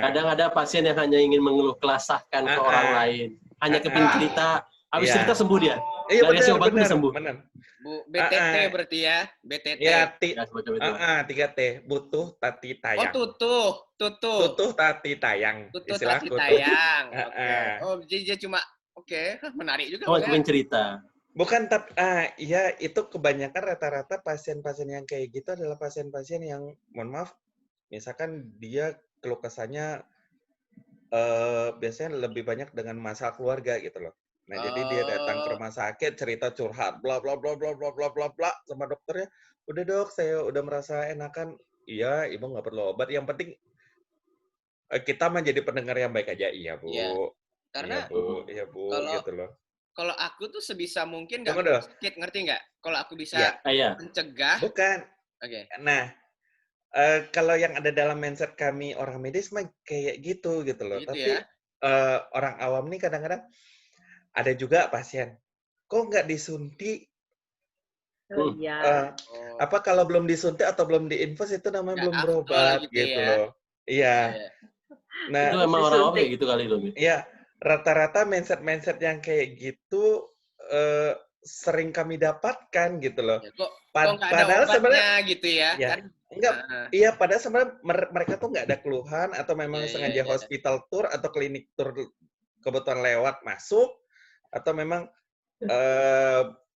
kadang ada pasien yang hanya ingin mengeluh kelasahkan ke orang lain. Hanya kepingin cerita, habis Iya. cerita sembuh dia. Iya Nggak dikasih obat pun benar. sembuh. Bu BTT berarti ya, BTT. Ya, Ya, semacam itu. 3T, butuh tati Oh, tayang. tutuh. Tutuh tati tayang. Tutuh Istilahku tati tuh. tayang. Oke. Oh, jadi dia cuma menarik juga. Oh, kepingin cerita. Bukan, ya itu kebanyakan rata-rata pasien-pasien yang kayak gitu adalah pasien-pasien yang, mohon maaf, misalkan dia keluh kesahnya biasanya lebih banyak dengan masalah keluarga gitu loh. Nah, jadi dia datang ke rumah sakit, cerita curhat, bla bla bla bla bla bla bla bla sama dokternya. Udah dok, saya udah merasa enakan. Iya, ibu nggak perlu obat. Yang penting kita menjadi pendengar yang baik aja. Iya bu. Iya. Karena Iya bu, kalau gitu loh. Kalau aku tuh sebisa mungkin nggak Tunggu dong. sakit, ngerti nggak? Kalau aku bisa Iya. mencegah. Bukan. Oke. Nah, kalau yang ada dalam mindset kami orang medis mah kayak gitu loh. Gitu Tapi ya. orang awam nih kadang-kadang ada juga pasien, kok nggak disuntik? Oh, iya. Apa kalau belum disuntik atau belum diinfus itu namanya Nggak belum afdol berobat gitu gitu ya. loh. Iya. Nah, Itu emang orang-orang kayak gitu kali loh. iya, rata-rata mindset yang kayak gitu sering kami dapatkan gitu loh. Ya, kok nggak ada Padahal obatnya sebenarnya gitu ya? ya, Kan? enggak. Iya, padahal sebenarnya mereka tuh nggak ada keluhan atau memang Iya, sengaja iya. hospital tour atau klinik tour kebetulan lewat masuk atau memang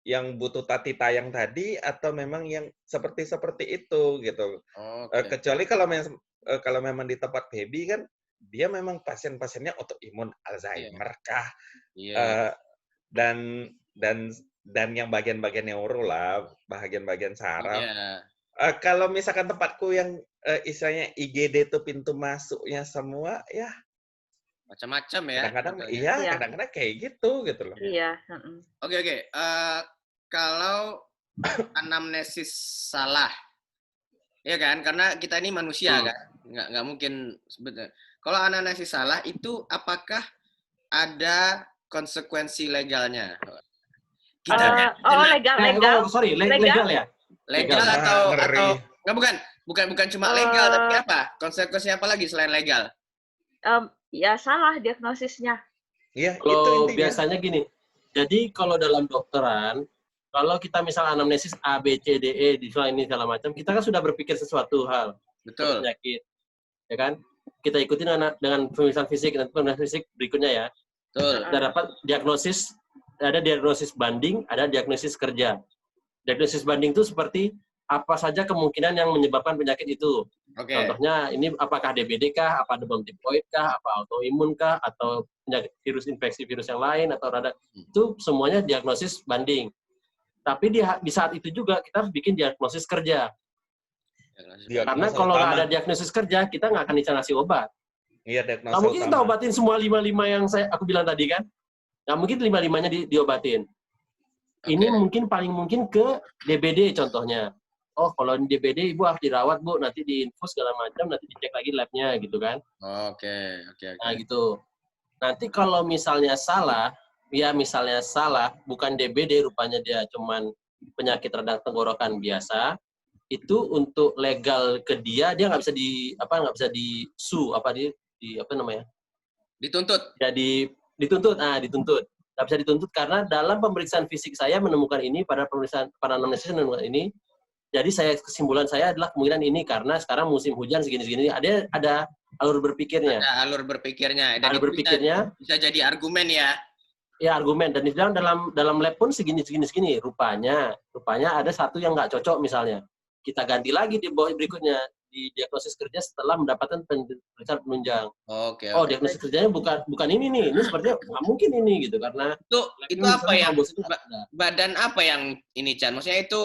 yang butuh tati tayang tadi atau memang yang seperti itu gitu. Oke. Kecuali kalau memang di tempat baby kan dia memang pasien-pasiennya autoimun Alzheimer kah? Iya. Dan yang bagian-bagian neuro lah, bagian-bagian saraf. Iya. Kalau misalkan tempatku yang istilahnya IGD itu pintu masuknya semua, ya Macam-macam ya. kadang-kadang Iya. kadang-kadang kayak gitu loh. Iya. Oke. Kalau anamnesis salah, ya kan? Karena kita ini manusia kan, nggak mungkin sebetulnya. Kalau anamnesis salah itu apakah ada konsekuensi legalnya? Legal. Legal ya? Legal atau bukan cuma legal tapi apa? Konsekuensi apa lagi selain legal? Ya salah diagnosisnya. Iya, Kalau itu intinya. biasanya gini. Jadi kalau dalam dokteran, kalau kita misalnya anamnesis A, B, C, D, E, di ini segala macam, kita kan sudah berpikir sesuatu hal. Betul. Penyakit. Ya kan? Kita ikutin dengan pemeriksaan fisik, dan pemeriksaan fisik berikutnya ya. Betul. Kita dapat diagnosis, ada diagnosis banding, ada diagnosis kerja. Diagnosis banding itu seperti apa saja kemungkinan yang menyebabkan penyakit itu. Oke. Contohnya ini apakah DBD kah, apa demam tipoid kah, apa autoimun kah, atau penyakit virus infeksi virus yang lain atau radang. Itu semuanya diagnosis banding. Tapi di saat itu juga kita harus bikin diagnosis kerja. Karena kalau nggak ada diagnosis kerja, kita nggak akan bisa ngasih obat. Iya, diagnosis Nggak mungkin kita obatin semua 5 yang aku bilang tadi kan. Nggak mungkin 5-5-nya diobatin. Ini mungkin paling mungkin ke DBD contohnya. Oh, kalau DBD ibu harus dirawat bu, nanti diinfus segala macam, nanti dicek lagi labnya gitu kan. Oke. Nah gitu. Nanti kalau misalnya salah, bukan DBD rupanya dia cuman penyakit radang tenggorokan biasa, itu untuk legal ke dia nggak bisa nggak bisa dituntut. Jadi dituntut. Nggak bisa dituntut karena dalam pemeriksaan fisik saya menemukan ini pada pemeriksaan anamnesis menemukan ini. Jadi kesimpulan saya adalah kemungkinan ini karena sekarang musim hujan segini-segini ada alur berpikirnya. Ada alur berpikirnya. Dan alur berpikirnya bisa jadi argumen ya. ya argumen, dan dibilang dalam lab pun segini. Rupanya ada satu yang nggak cocok misalnya. Kita ganti lagi di bawah berikutnya di diagnosis kerja setelah mendapatkan pemeriksaan penunjang. Oke. Oh, diagnosis kerjanya bukan ini nih. Ini sepertinya nggak mungkin ini gitu karena itu apa ya? itu Badan apa yang ini, Chan? Maksudnya itu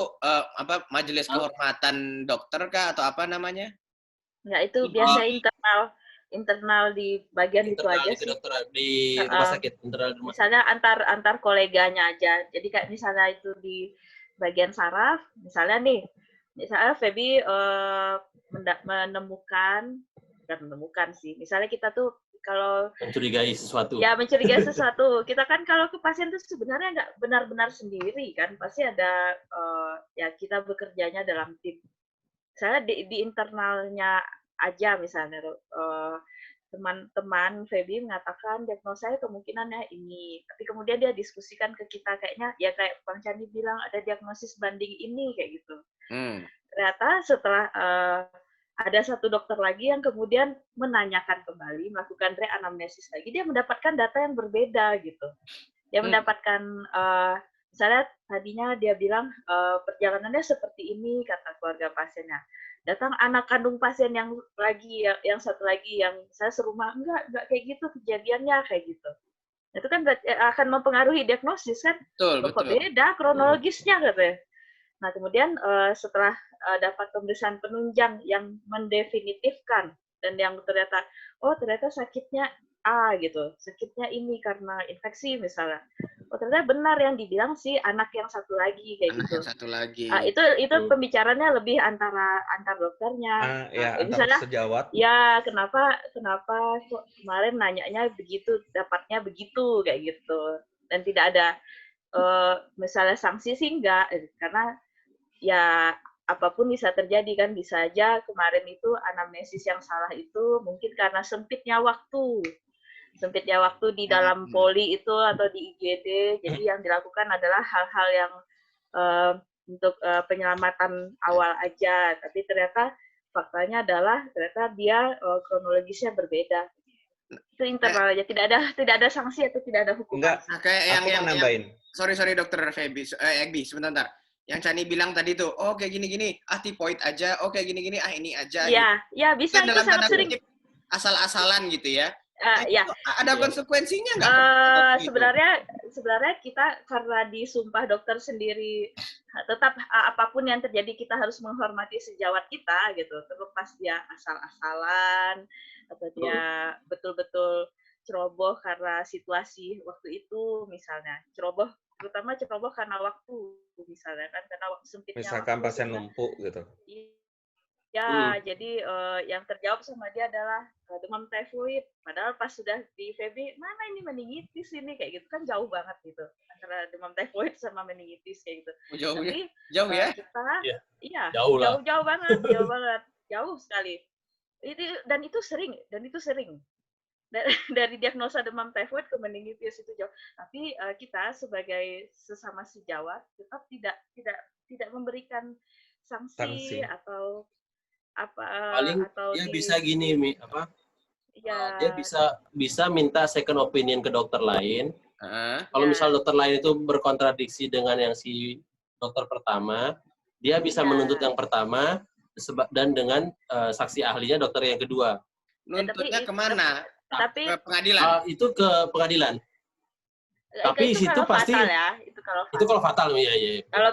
apa, majelis kehormatan dokter kah atau apa namanya? Enggak, itu biasa internal di bagian itu aja di sih. di rumah sakit, internal di rumah. Misalnya antar koleganya aja. Jadi kayak misalnya itu di bagian saraf, misalnya Feby menemukan sih. Misalnya kita tuh kalau mencurigai sesuatu. Ya, mencurigai sesuatu. Kita kan kalau ke pasien itu sebenarnya nggak benar-benar sendiri kan. Pasti ada ya kita bekerjanya dalam tim. Misalnya di internalnya aja misalnya teman-teman Feby mengatakan diagnosanya kemungkinannya ini, tapi kemudian dia diskusikan ke kita kayaknya ya kayak Bang Candi bilang ada diagnosis banding ini kayak gitu. Ternyata setelah ada satu dokter lagi yang kemudian menanyakan kembali, melakukan reanamnesis lagi, dia mendapatkan data yang berbeda gitu. Dia mendapatkan misalnya tadinya dia bilang perjalanannya seperti ini kata keluarga pasiennya. Datang anak kandung pasien yang satu lagi yang saya serumah enggak kayak gitu kejadiannya kayak gitu. Itu kan akan mempengaruhi diagnosis kan? Betul. Beda kronologisnya katanya. Nah kemudian setelah dapat pemeriksaan penunjang yang mendefinitifkan dan yang ternyata sakitnya A gitu, sakitnya ini karena infeksi misalnya. Oh ternyata benar yang dibilang si anak yang satu lagi kayak gitu. Yang satu lagi. Itu pembicaranya lebih antar dokternya. Misalnya sejawat. Ya kenapa kok kemarin nanyanya begitu, dapatnya begitu kayak gitu. Dan tidak ada misalnya sanksi sih enggak, karena ya apapun bisa terjadi kan, bisa aja kemarin itu anamnesis yang salah itu mungkin karena sempitnya waktu di dalam poli itu atau di IGD. Jadi yang dilakukan adalah hal-hal yang untuk penyelamatan awal aja, tapi ternyata faktanya adalah ternyata dia kronologisnya berbeda. Itu internal aja, tidak ada sanksi atau tidak ada hukuman. Enggak, kayak yang nambahin. Sorry Dokter Feby, Egbi sebentar. Yang Chani bilang tadi tuh, oh kayak gini-gini, tipoid aja, oh kayak gini-gini, ini aja. Iya, gitu. Ya bisa kan itu sangat sering. Asal-asalan gitu ya. Ya. Ada konsekuensinya nggak? Sebenarnya kita karena di sumpah dokter sendiri tetap apapun yang terjadi kita harus menghormati sejawat kita gitu. Terlepas dia asal-asalan atau dia betul-betul ceroboh karena situasi waktu itu misalnya. Terutama ceroboh karena waktu misalnya kan, karena waktu sempitnya. Misalkan pasien numpuk gitu. Ya, jadi yang terjawab sama dia adalah demam tifoid. Padahal pas sudah di Feby, mana ini meningitis ini kayak gitu kan jauh banget gitu antara demam tifoid sama meningitis kayak gitu. Jauh ya? Kita, jauh banget, jauh sekali. Itu sering. Dari diagnosa demam tifoid ke meningitis itu jauh. Tapi kita sebagai sesama sejawat tetap tidak memberikan sanksi. Atau paling atau dia bisa gini dia bisa minta second opinion ke dokter lain. Kalau misal dokter lain itu berkontradiksi dengan yang si dokter pertama, dia bisa menuntut yang pertama dan dengan saksi ahlinya dokter yang kedua. Nuntutnya kemana? Tapi ke pengadilan. Itu ke pengadilan. Tapi itu situ pasti fatal ya. Itu kalau fatal ya. Kalau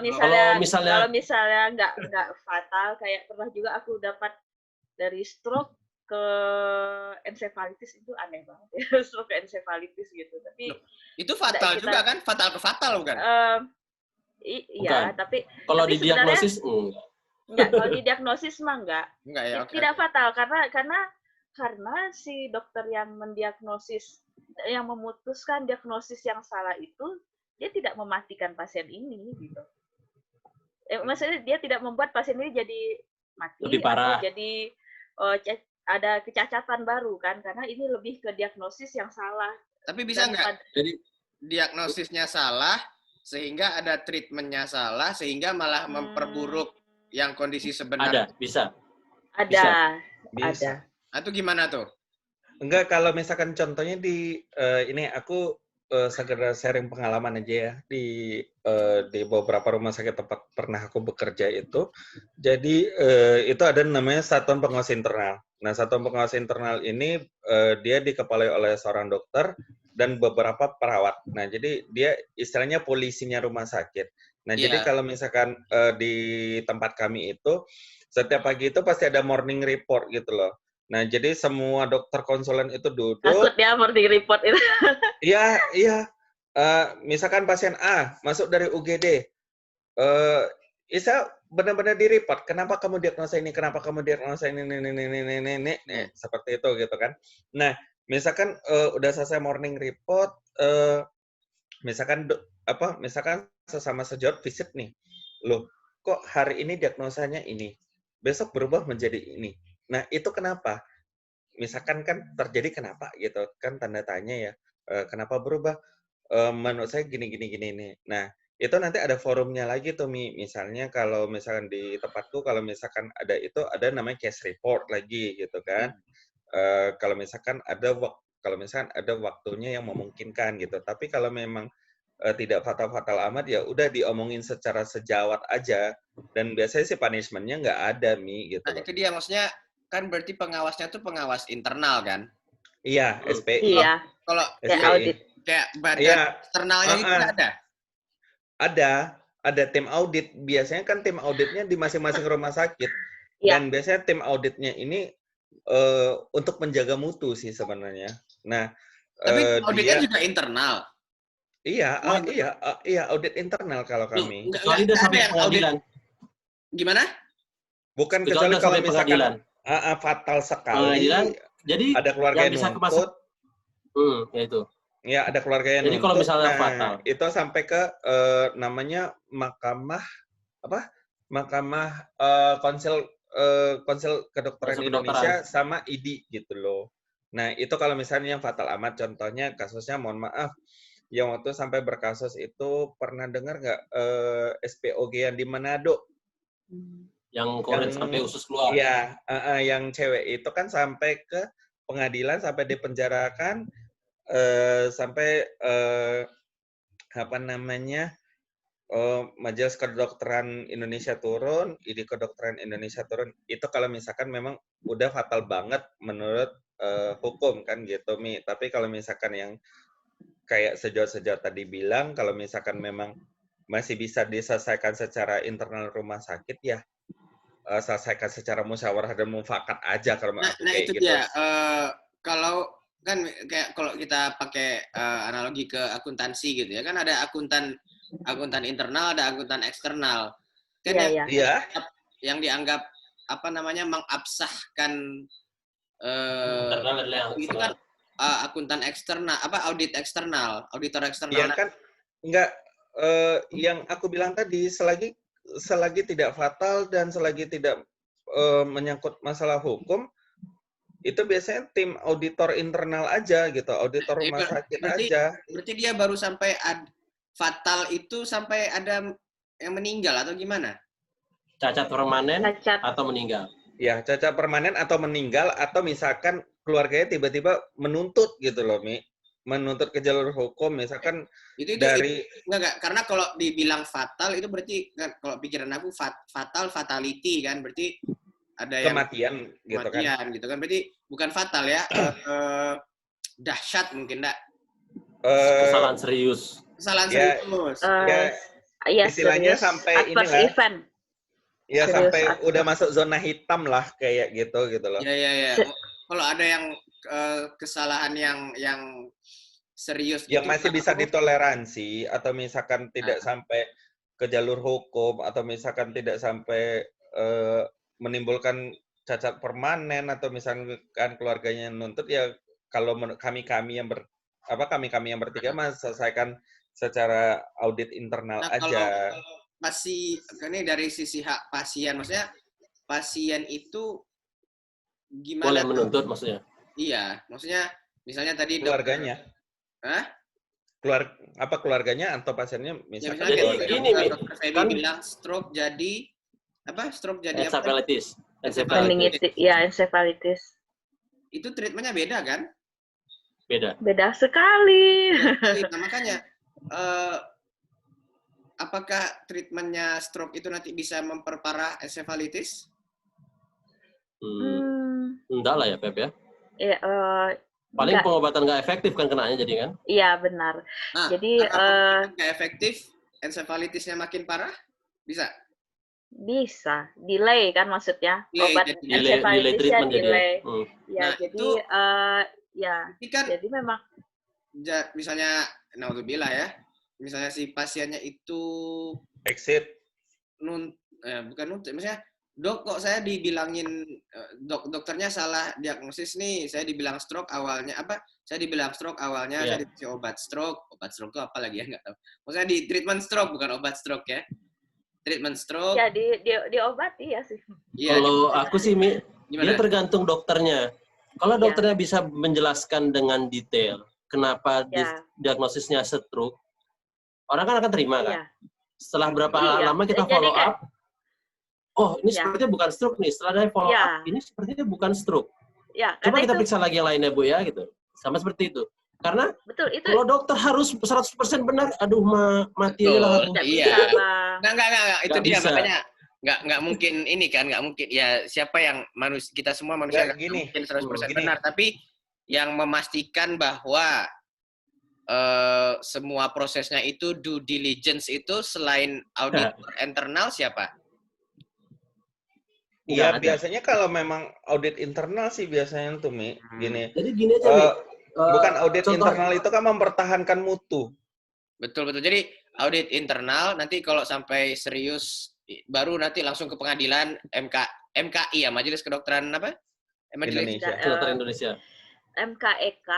misalnya nggak fatal, kayak pernah juga aku dapat dari stroke ke encephalitis, itu aneh banget ya. Stroke ke encephalitis gitu. Tapi itu fatal juga kan? Fatal ke fatal bukan? Iya, tapi kalau di diagnosis enggak. Kalau di diagnosis mah enggak. Ya, tidak fatal karena si dokter yang mendiagnosis, yang memutuskan diagnosis yang salah itu, dia tidak mematikan pasien ini gitu. Maksudnya dia tidak membuat pasien ini jadi mati lebih parah. Atau jadi ada kecacatan baru kan, karena ini lebih ke diagnosis yang salah. Tapi bisa nggak jadi diagnosisnya salah sehingga ada treatmentnya salah sehingga malah memperburuk yang kondisi sebenarnya? Bisa. Ada. Itu gimana tuh? Enggak, kalau misalkan contohnya di ini aku sekedar sharing pengalaman aja ya di beberapa rumah sakit tempat pernah aku bekerja itu. Jadi itu ada namanya Satuan Pengawas Internal. Nah, Satuan Pengawas Internal ini dia dikepalai oleh seorang dokter dan beberapa perawat. Nah, jadi dia istilahnya polisinya rumah sakit. Nah, jadi Iya. kalau misalkan di tempat kami itu setiap pagi itu pasti ada morning report gitu loh. Nah, jadi semua dokter konsulen itu duduk. Takut ya morning report itu. Iya, iya. Misalkan pasien A masuk dari UGD, Isa benar-benar di-report, kenapa kamu diagnosa ini, kenapa kamu diagnosa ini, seperti itu gitu kan. Nah, misalkan udah selesai morning report, misalkan misalkan sesama sejawat visit nih, loh kok hari ini diagnosanya ini, besok berubah menjadi ini. Nah, itu kenapa? Misalkan kan terjadi kenapa gitu kan, tanda tanya ya, kenapa berubah? Menurut saya gini nih. Nah, itu nanti ada forumnya lagi tuh, misalnya kalau misalkan di tempatku kalau misalkan ada namanya case report lagi gitu kan. Kalau misalkan ada waktunya yang memungkinkan gitu. Tapi kalau memang tidak fatal-fatal amat, ya udah diomongin secara sejawat aja, dan biasanya sih punishment-nya nggak ada, gitu Nah, loh. itu dia maksudnya kan berarti pengawasnya tuh pengawas internal kan? Iya, SPI. Iya, Kalau kayak SPI. audit. kayak badan Iya, eksternalnya itu nggak ada. ada tim audit. Biasanya kan tim auditnya di masing-masing rumah sakit. Iya. Dan biasanya tim auditnya ini untuk menjaga mutu sih sebenarnya. Nah, Tapi auditnya dia juga internal. iya, Oh, iya audit internal kalau kami. Kecuali dia nggak ada sampai yang audit. pengadilan. Gimana? Bukan Kecuali kecuali udah kalau sampai misalkan pengadilan. fatal Pengadilan, sekali, jadi ada keluarga yang yang bisa ke nuntut. ya itu. Ya, ada keluarga yang Jadi kalau nuntut. misalnya Nah, fatal. itu sampai ke namanya mahkamah konsil kedokteran Konsul Indonesia kedokteran. sama IDI gitu loh. Nah, itu kalau misalnya yang fatal amat, contohnya kasusnya, mohon maaf, yang waktu sampai berkasus itu pernah dengar nggak SPOG yang di Manado? Yang kulit sampai usus keluar. Iya, yang cewek itu kan sampai ke pengadilan, sampai dipenjarakan, sampai Majelis Kedokteran Indonesia turun, IDI Kedokteran Indonesia turun. Itu kalau misalkan memang udah fatal banget menurut hukum kan gitu, Mi. Tapi kalau misalkan yang kayak sejauh tadi bilang, kalau misalkan memang masih bisa diselesaikan secara internal rumah sakit, ya selesaikan secara musyawarah dan mufakat aja kalau menurut aku Nah kayak itu gitu. dia. Kalau kan kayak kalau kita pakai analogi ke akuntansi gitu ya, kan ada akuntan internal, ada akuntan eksternal. Kan Iya. yang dianggap mengabsahkan Internal adalah yang itu kan akuntan eksternal, audit eksternal, auditor eksternal. Iya kan, enggak, yang aku bilang tadi, selagi tidak fatal dan selagi tidak menyangkut masalah hukum, itu biasanya tim auditor internal aja gitu, auditor rumah sakit aja. Berarti dia baru sampai fatal itu sampai ada yang meninggal atau gimana? Cacat permanen atau meninggal. Ya, cacat permanen atau meninggal, atau misalkan keluarganya tiba-tiba menuntut gitu loh, Mi. Menuntut ke jalur hukum, misalkan enggak, karena kalau dibilang fatal itu berarti kalau pikiran aku fatality kan, berarti ada yang kematian gitu kan, berarti bukan fatal ya, dahsyat mungkin enggak? Kesalahan serius. Iya, istilahnya serius. Sampai adverse inilah event. Ya serius, sampai udah masuk zona hitam lah kayak gitu loh. Ya. Kalau ada yang kesalahan yang serius yang gitu, masih bisa ditoleransi, atau misalkan tidak sampai ke jalur hukum, atau misalkan tidak sampai menimbulkan cacat permanen, atau misalkan keluarganya nuntut, ya kalau kami yang bertiga selesaikan secara audit internal aja. Kalau ini dari sisi hak pasien, maksudnya pasien itu gimana? Boleh menuntut maksudnya? Iya, maksudnya misalnya tadi keluarganya. Keluarganya atau pasiennya misalkan ya, jadi gini, Dr. Feby bilang stroke jadi encephalitis. Ya, encephalitis. Itu treatmentnya beda kan? Beda. Beda sekali. Nah, makanya apakah treatmentnya stroke itu nanti bisa memperparah ensefalitis? Enggak lah ya, Pep ya. Ya, Paling enggak. pengobatan nggak efektif kan kenanya jadi kan? Iya, benar. Nah, Jadi karena pengobatan nggak efektif, ensefalitisnya makin parah, bisa? bisa. Delay kan maksudnya. Delay, Obat jadi Delay ensefalitis ya treatment jadi ya. delay. Ya, Nah, jadi itu ya, ini kan jadi memang misalnya, naudzubillah ya, misalnya si pasiennya itu Exit. bukan nuntut, misalnya dok kok saya dibilangin dokternya salah diagnosis nih, saya dibilang stroke awalnya saya dibilang stroke awalnya saya dikasih obat stroke itu apa lagi ya nggak tahu, maksudnya di treatment stroke bukan obat stroke ya, treatment stroke ya diobati ya sih. Iya, Kalau aku sih dia gimana? tergantung dokternya. Kalau dokternya bisa menjelaskan dengan detail kenapa diagnosisnya stroke, orang kan akan terima kan. Setelah berapa lama kita follow up, oh ini sepertinya bukan stroke nih. Setelah dari follow up, ini sepertinya bukan stroke. Ya, coba kita periksa lagi yang lainnya Bu ya gitu. Sama seperti itu. Karena kalau dokter harus 100% benar, aduh mati aja lah aku. Iya. Nggak. Itu dia bisa. Makanya nggak mungkin ini kan, nggak mungkin ya, siapa yang kita semua manusia nggak mungkin 100% benar, tapi yang memastikan bahwa semua prosesnya itu due diligence itu selain auditor internal siapa? Iya, biasanya kalau memang audit internal sih biasanya tuh, Mi. Gini. Jadi gini aja, Mi. Bukan audit internal itu kan mempertahankan mutu. Betul. Jadi audit internal nanti kalau sampai serius baru nanti langsung ke pengadilan MKI ya, Majelis Kedokteran apa? Indonesia. Kedokteran Indonesia. MKEK.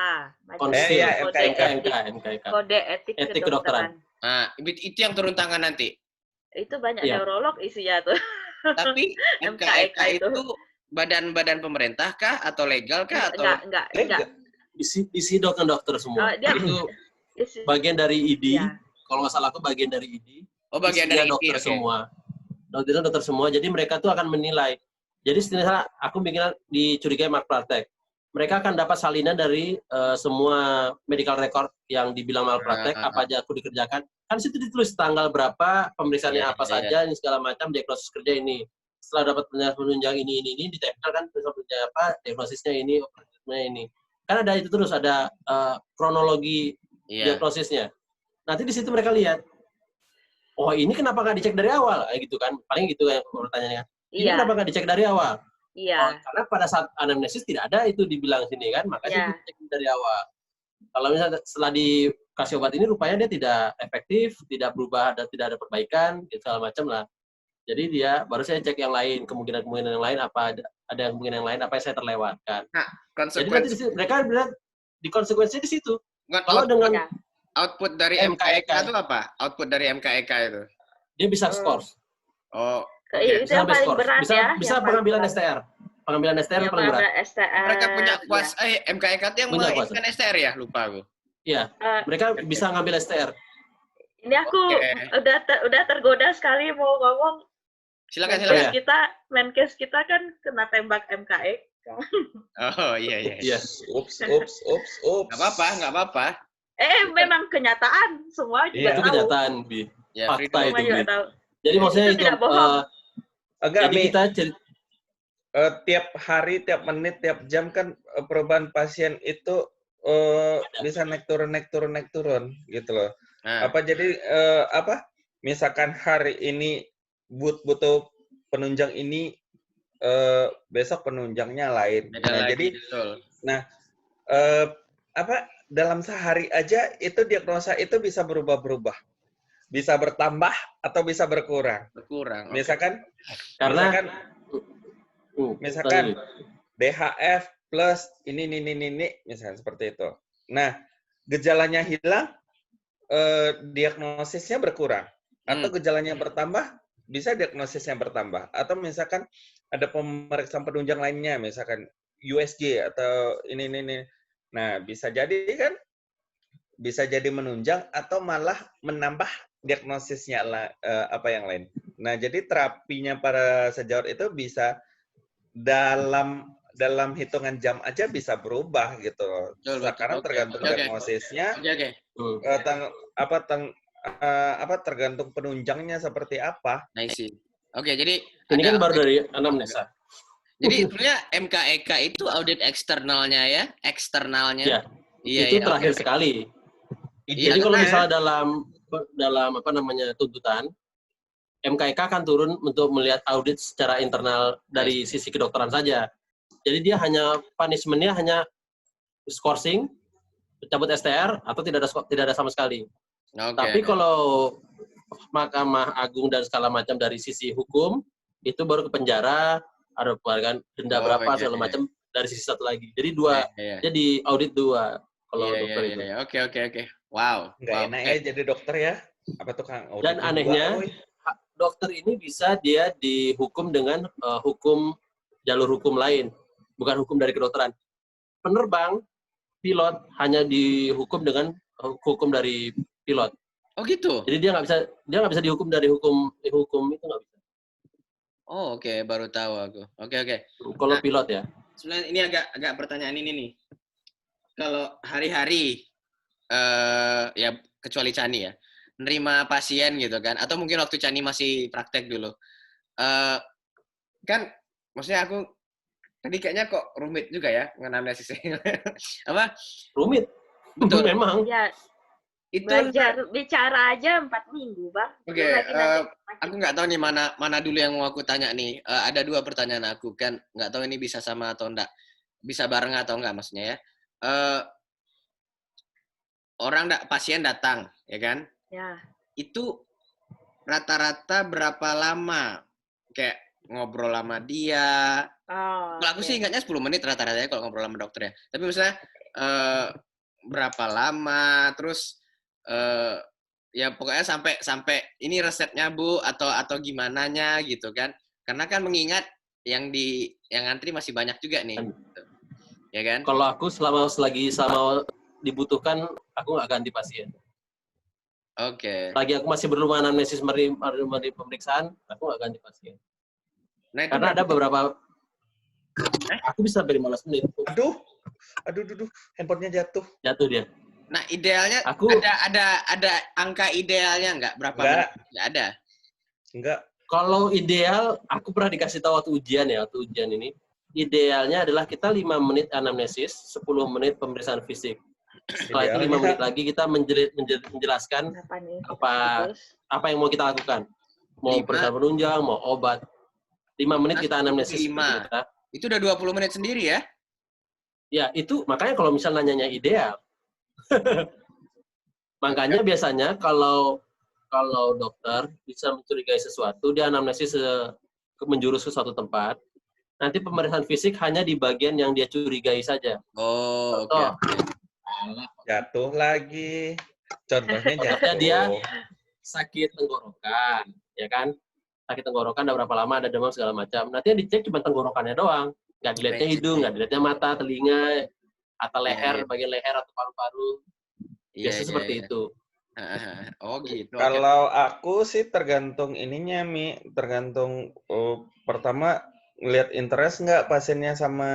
MKEK. Kode etik kedokteran. Nah, itu yang turun tangan nanti. Itu banyak neurolog isinya tuh. Tapi MKEK itu badan-badan pemerintah kah atau legal kah atau enggak. Isi dokter semua. Itu bagian dari ID. Kalau nggak salah aku bagian dari ID. Oh, bagian dari dokter semua. Dokter semua. Jadi mereka tuh akan menilai. Jadi sebenarnya aku bikin dicurigai malpraktek. Mereka akan dapat salinan dari semua medical record yang dibilang malpraktek, apa aja aku dikerjakan. Kan situ ditulis tanggal berapa, pemeriksaannya apa saja, ini segala macam, diagnosis kerja ini. Setelah dapat penunjang ini, ditempel kan apa, diagnosisnya ini, operasinya ini. Kan ada itu terus, ada kronologi diagnosisnya. Nanti di situ mereka lihat, oh ini kenapa nggak dicek dari awal? Gitu kan, paling gitu kan pertanyaannya. Ini kenapa nggak dicek dari awal? Iya. Oh, karena pada saat anamnesis tidak ada itu dibilang sini kan, makanya dicek dari awal. Kalau misalnya setelah dikasih obat ini rupanya dia tidak efektif, tidak berubah dan tidak ada perbaikan, segala macam lah. Jadi dia baru saya cek yang lain, kemungkinan yang lain apa ada yang kemungkinan yang lain apa yang saya terlewatkan. Nah, jadi nanti mereka bilang di konsekuensinya di situ. Kalau dengan output dari MKEK itu apa? Output dari MKEK itu? Dia bisa scores. Oh. Itu yang paling berat ya. Bisa pengambilan STR. Pengambilan STR paling berat. Mereka punya kuas MKEK itu yang melahirkan STR ya? Lupa aku. Iya. Mereka bisa ngambil STR. Ini aku udah tergoda sekali mau ngomong. Silakan. Menkes kita kan kena tembak MKEK. Oh iya. Ups. Nggak apa-apa. Memang kenyataan semua juga tahu. Itu kenyataan, Bi. Ya, fakta itu, Bi. Tahu. Jadi maksudnya itu jadi kita tiap hari, tiap menit, tiap jam kan perubahan pasien itu bisa naik turun gitu loh. Jadi misalkan hari ini butuh penunjang ini, besok penunjangnya lain. Dalam sehari aja itu diagnosa itu bisa berubah-berubah. Bisa bertambah atau bisa berkurang. Misalkan DHF plus ini misalkan seperti itu. Nah, gejalanya hilang, diagnosisnya berkurang. Atau gejalanya bertambah, bisa diagnosisnya bertambah. Atau misalkan ada pemeriksaan penunjang lainnya, misalkan USG atau ini. Nah, bisa jadi menunjang atau malah menambah diagnosisnya apa yang lain. Nah, jadi terapinya para sejawat itu bisa dalam dalam hitungan jam aja bisa berubah gitu loh. Betul, betul. Sekarang Oke, tergantung oke. diagnosisnya, Oke. tergantung penunjangnya seperti apa. I see. Oke, jadi Ini kan ada baru dari anamnesa. jadi sebenarnya MKEK itu audit eksternalnya ya, eksternalnya. Ya, Iya, itu iya, terakhir oke. sekali. Iya, Jadi kalau karena- misalnya dalam apa namanya tuntutan, MKEK akan turun untuk melihat audit secara internal dari sisi kedokteran saja. Jadi dia hanya punishment-nya hanya scoring, cabut STR atau tidak ada sama sekali. Oke. Tapi kalau Mahkamah Agung dan segala macam dari sisi hukum itu baru ke penjara, ada penghargaan denda Oh, berapa iya, segala iya. macam dari sisi satu lagi. Jadi dua, Iya. jadi audit dua kalau Iya, dokter iya, itu. iya. Oke. Wow. Nggak Wow. enak ya jadi dokter ya. Apa tuh Kang? Audit Dan dua, anehnya, woy. dokter ini bisa dia dihukum dengan hukum jalur hukum lain, bukan hukum dari kedokteran. Penerbang, pilot hanya dihukum dengan hukum dari pilot. Oh gitu. Jadi dia nggak bisa dihukum dari hukum itu nggak bisa. Oh, oke, baru tahu aku. Oke. Kalau Nah, pilot ya. sebenarnya ini agak pertanyaan ini nih. Kalau hari-hari ya kecuali Chani ya, nerima pasien gitu kan, atau mungkin waktu Chani masih praktek dulu, kan maksudnya aku tadi kayaknya kok rumit juga ya nganamnesis apa? Rumit. Betul. Memang. Ya, Itu belajar bicara aja 4 minggu, Bang. Oke, Belum lagi nanti aku nggak tahu nih mana dulu yang mau aku tanya nih. Ada 2 pertanyaan aku kan, nggak tahu ini bisa sama atau enggak, bisa bareng atau enggak maksudnya ya. Pasien datang, ya kan? Ya. Itu rata-rata berapa lama kayak ngobrol sama dia? Oh, Kalau aku sih ingatnya 10 menit rata-rata ya kalau ngobrol sama dokter ya. Tapi misalnya berapa lama, terus ya pokoknya sampai ini resepnya Bu atau gimana nya gitu kan. Karena kan mengingat yang antri masih banyak juga nih. Gitu. Ya kan? Kalau aku selagi dibutuhkan, aku nggak ganti pasien. Oke. Lagi aku masih belum anamnesis menerima pemeriksaan, aku nggak ganti pasien. Nah, itu Karena ada beberapa, aku bisa sampai 15 menit. Aduh, handphonenya jatuh. Jatuh dia. Nah, idealnya ada angka idealnya nggak? Berapa menit? Nggak ada. Enggak. Kalau ideal, aku pernah dikasih tahu waktu ujian ini, idealnya adalah kita 5 menit anamnesis, 10 menit pemeriksaan fisik. Setelah itu 5 menit lagi kita menjelaskan apa yang mau kita lakukan. Mau periksa penunjang, mau obat. 5 menit kita anamnesis. 5. Itu udah 20 menit sendiri ya? Ya, itu makanya kalau misalnya nanyanya ideal. Makanya biasanya kalau dokter bisa mencurigai sesuatu, dia anamnesis menjurus ke suatu tempat. Nanti pemeriksaan fisik hanya di bagian yang dia curigai saja. Oh, oke. Jatuh lagi. Contohnya jatuh. Dia sakit tenggorokan, ya kan? Sakit tenggorokan ada berapa lama, ada demam segala macam. Nanti yang dicek cuma tenggorokannya doang. Nggak dilihatnya hidung, nggak dilihatnya mata, telinga, atau leher, bagian leher atau paru-paru. Biasanya seperti itu. Oh gitu. Kalau aku sih tergantung ininya, Mi. Tergantung pertama lihat interest nggak pasiennya sama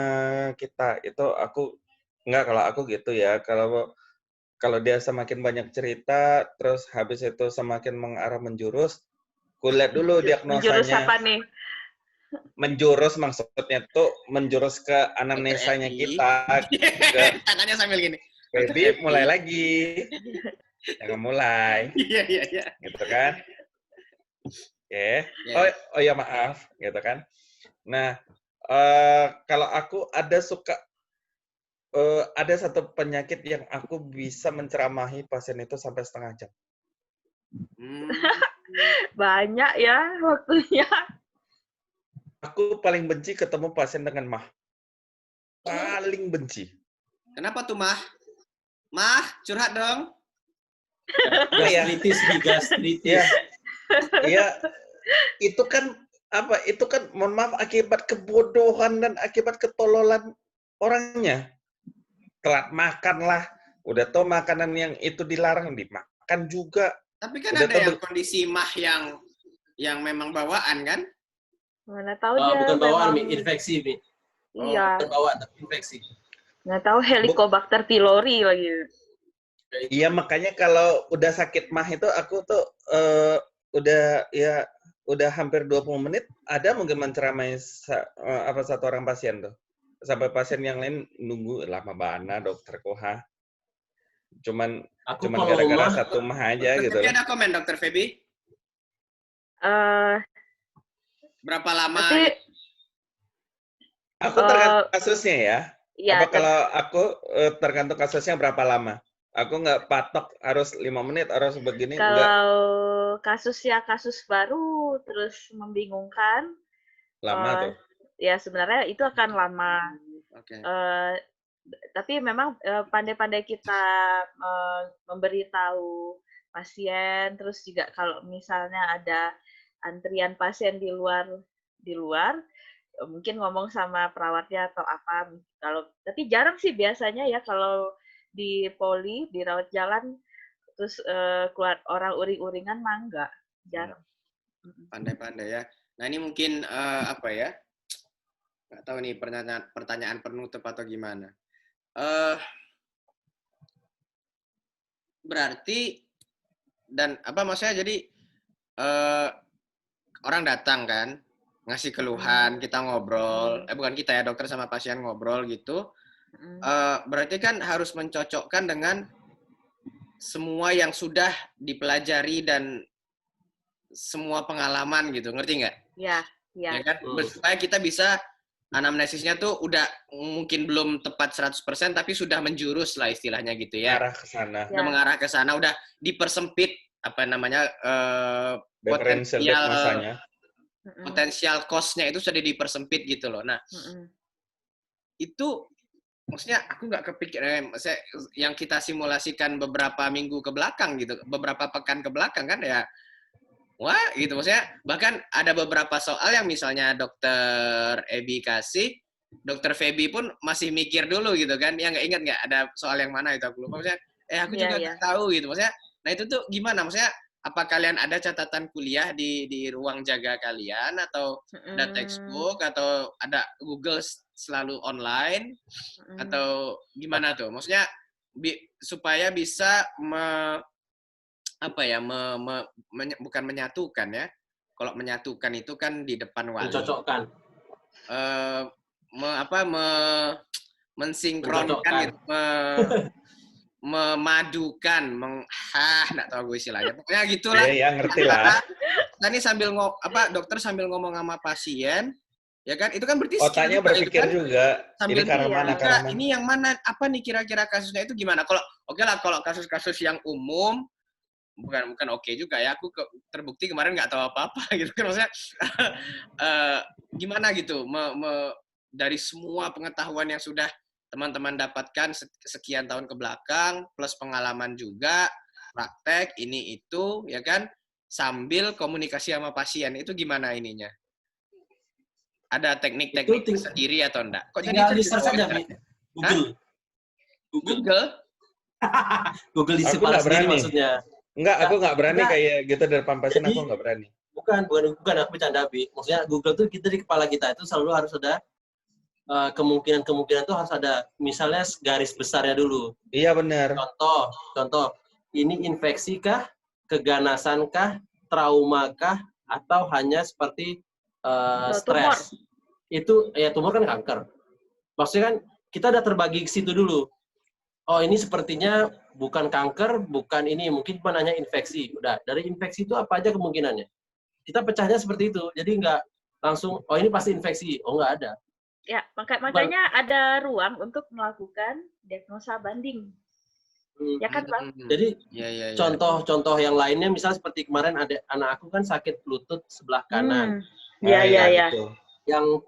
kita. Itu aku nggak, kalau aku gitu ya. Kalau dia semakin banyak cerita, terus habis itu semakin mengarah menjurus, aku lihat dulu diagnosanya. Menjurus apa nih? Menjurus maksudnya tuh menjurus ke anamnesanya kita. Tangannya sambil gini. Baby, mulai lagi. Jangan mulai. Iya. Gitu kan? Oke. Oh ya maaf, gitu kan. Nah, kalau aku ada satu penyakit yang aku bisa menceramahi pasien itu sampai setengah jam. Banyak ya waktunya. Aku paling benci ketemu pasien dengan MAH. Paling benci. Kenapa tuh, Mah? Mah, curhat dong. Gastritis. Iya. Itu kan mohon maaf akibat kebodohan dan akibat ketololan orangnya. Telat makan lah. Udah tau makanan yang itu dilarang dimakan juga. Tapi kan ada yang kondisi MAH yang memang bawaan kan? Mana tahu dia bukan bawaan, memang... infeksi, Mi. Iya, terbawa tapi infeksi. nggak tahu Helicobacter pylori lagi. Iya, makanya kalau udah sakit mah itu aku tuh udah hampir 20 menit ada mungkin menceramai satu orang pasien tuh. Sampai pasien yang lain nunggu lama banget dokter Koha. Cuman gara-gara satu mah aja gitu. Tapi ada komen Dokter Feby? Berapa lama? Tapi, aku tergantung kasusnya ya. Iya, Kalau aku tergantung kasusnya berapa lama. Aku nggak patok harus 5 menit, harus begini. kalau enggak. kasus baru terus membingungkan, Lama tuh. ya sebenarnya itu akan lama. Oke. Tapi memang pandai-pandai kita memberitahu pasien, terus juga kalau misalnya ada antrian pasien di luar, mungkin ngomong sama perawatnya atau apa. Tapi jarang sih biasanya ya kalau di poli, di rawat jalan, terus keluar orang uring-uringan mah enggak, jarang. Pandai-pandai ya. Nah ini mungkin apa ya? Nggak tahu nih pertanyaan penutup atau gimana. Berarti dan apa maksudnya? Jadi orang datang kan, ngasih keluhan, kita ngobrol. Bukan kita ya, dokter sama pasien ngobrol gitu. Berarti kan harus mencocokkan dengan semua yang sudah dipelajari dan semua pengalaman gitu, ngerti nggak? Iya. Ya kan? Supaya kita bisa anamnesisnya tuh udah mungkin belum tepat 100% tapi sudah menjurus lah istilahnya gitu ya. Arah ke sana. Udah mengarah ke sana, udah dipersempit apa namanya potensial cost-nya itu sudah dipersempit gitu loh. Nah, itu maksudnya aku nggak kepikiran yang kita simulasikan beberapa minggu ke belakang gitu, beberapa pekan ke belakang kan ya. Wah, gitu maksudnya. Bahkan ada beberapa soal yang misalnya Dokter Ebi kasih, Dokter Feby pun masih mikir dulu gitu kan. Ya nggak ingat nggak ada soal yang mana itu aku lupa. Maksudnya, aku juga nggak tahu gitu. Maksudnya, nah itu tuh gimana? Maksudnya, apa kalian ada catatan kuliah di ruang jaga kalian atau ada textbook atau ada Google selalu online atau gimana tuh? Maksudnya supaya bisa bukan menyatukan ya. Kalau menyatukan itu kan di depan wali. Mencocokkan. Mensinkronkan gitu, memadukan, nggak tahu gue istilahnya. Pokoknya gitulah. Iya, ngerti lah. Nah, ini sambil dokter sambil ngomong sama pasien, ya kan? Itu kan berarti otaknya berpikir kan? Juga. Sambil ini karena mana? Ini yang mana? Apa nih kira-kira kasusnya itu gimana? Kalau kalau kasus-kasus yang umum bukan oke juga ya. Aku terbukti kemarin nggak tahu apa-apa gitu kan, maksudnya gimana gitu dari semua pengetahuan yang sudah teman-teman dapatkan sekian tahun ke belakang plus pengalaman juga praktek ini itu ya kan sambil komunikasi sama pasien itu gimana ininya? Ada teknik-teknik sendiri atau enggak? Kok tinggal di search aja Google isi kepala sendiri maksudnya. Enggak, aku nggak berani kayak gitu dari pasien. Aku nggak berani. Bukan aku bercanda, Bi. Maksudnya Google tuh kita di kepala kita itu selalu harus ada kemungkinan tuh harus ada, misalnya garis besarnya dulu. Iya benar. Contoh, ini infeksi kah, keganasan kah, trauma kah, atau hanya seperti stres? Itu ya tumor kan kanker. Maksudnya kan kita udah terbagi ke situ dulu. Oh ini sepertinya bukan kanker, bukan ini, mungkin cuma hanya infeksi. Udah, dari infeksi itu apa aja kemungkinannya? Kita pecahnya seperti itu, jadi nggak langsung, oh ini pasti infeksi, oh nggak ada. Ya, makanya ada ruang untuk melakukan diagnosa banding. Ya kan, Bang? Jadi contoh yang lainnya, misalnya seperti kemarin ada anak aku kan sakit lutut sebelah kanan. Iya. Yang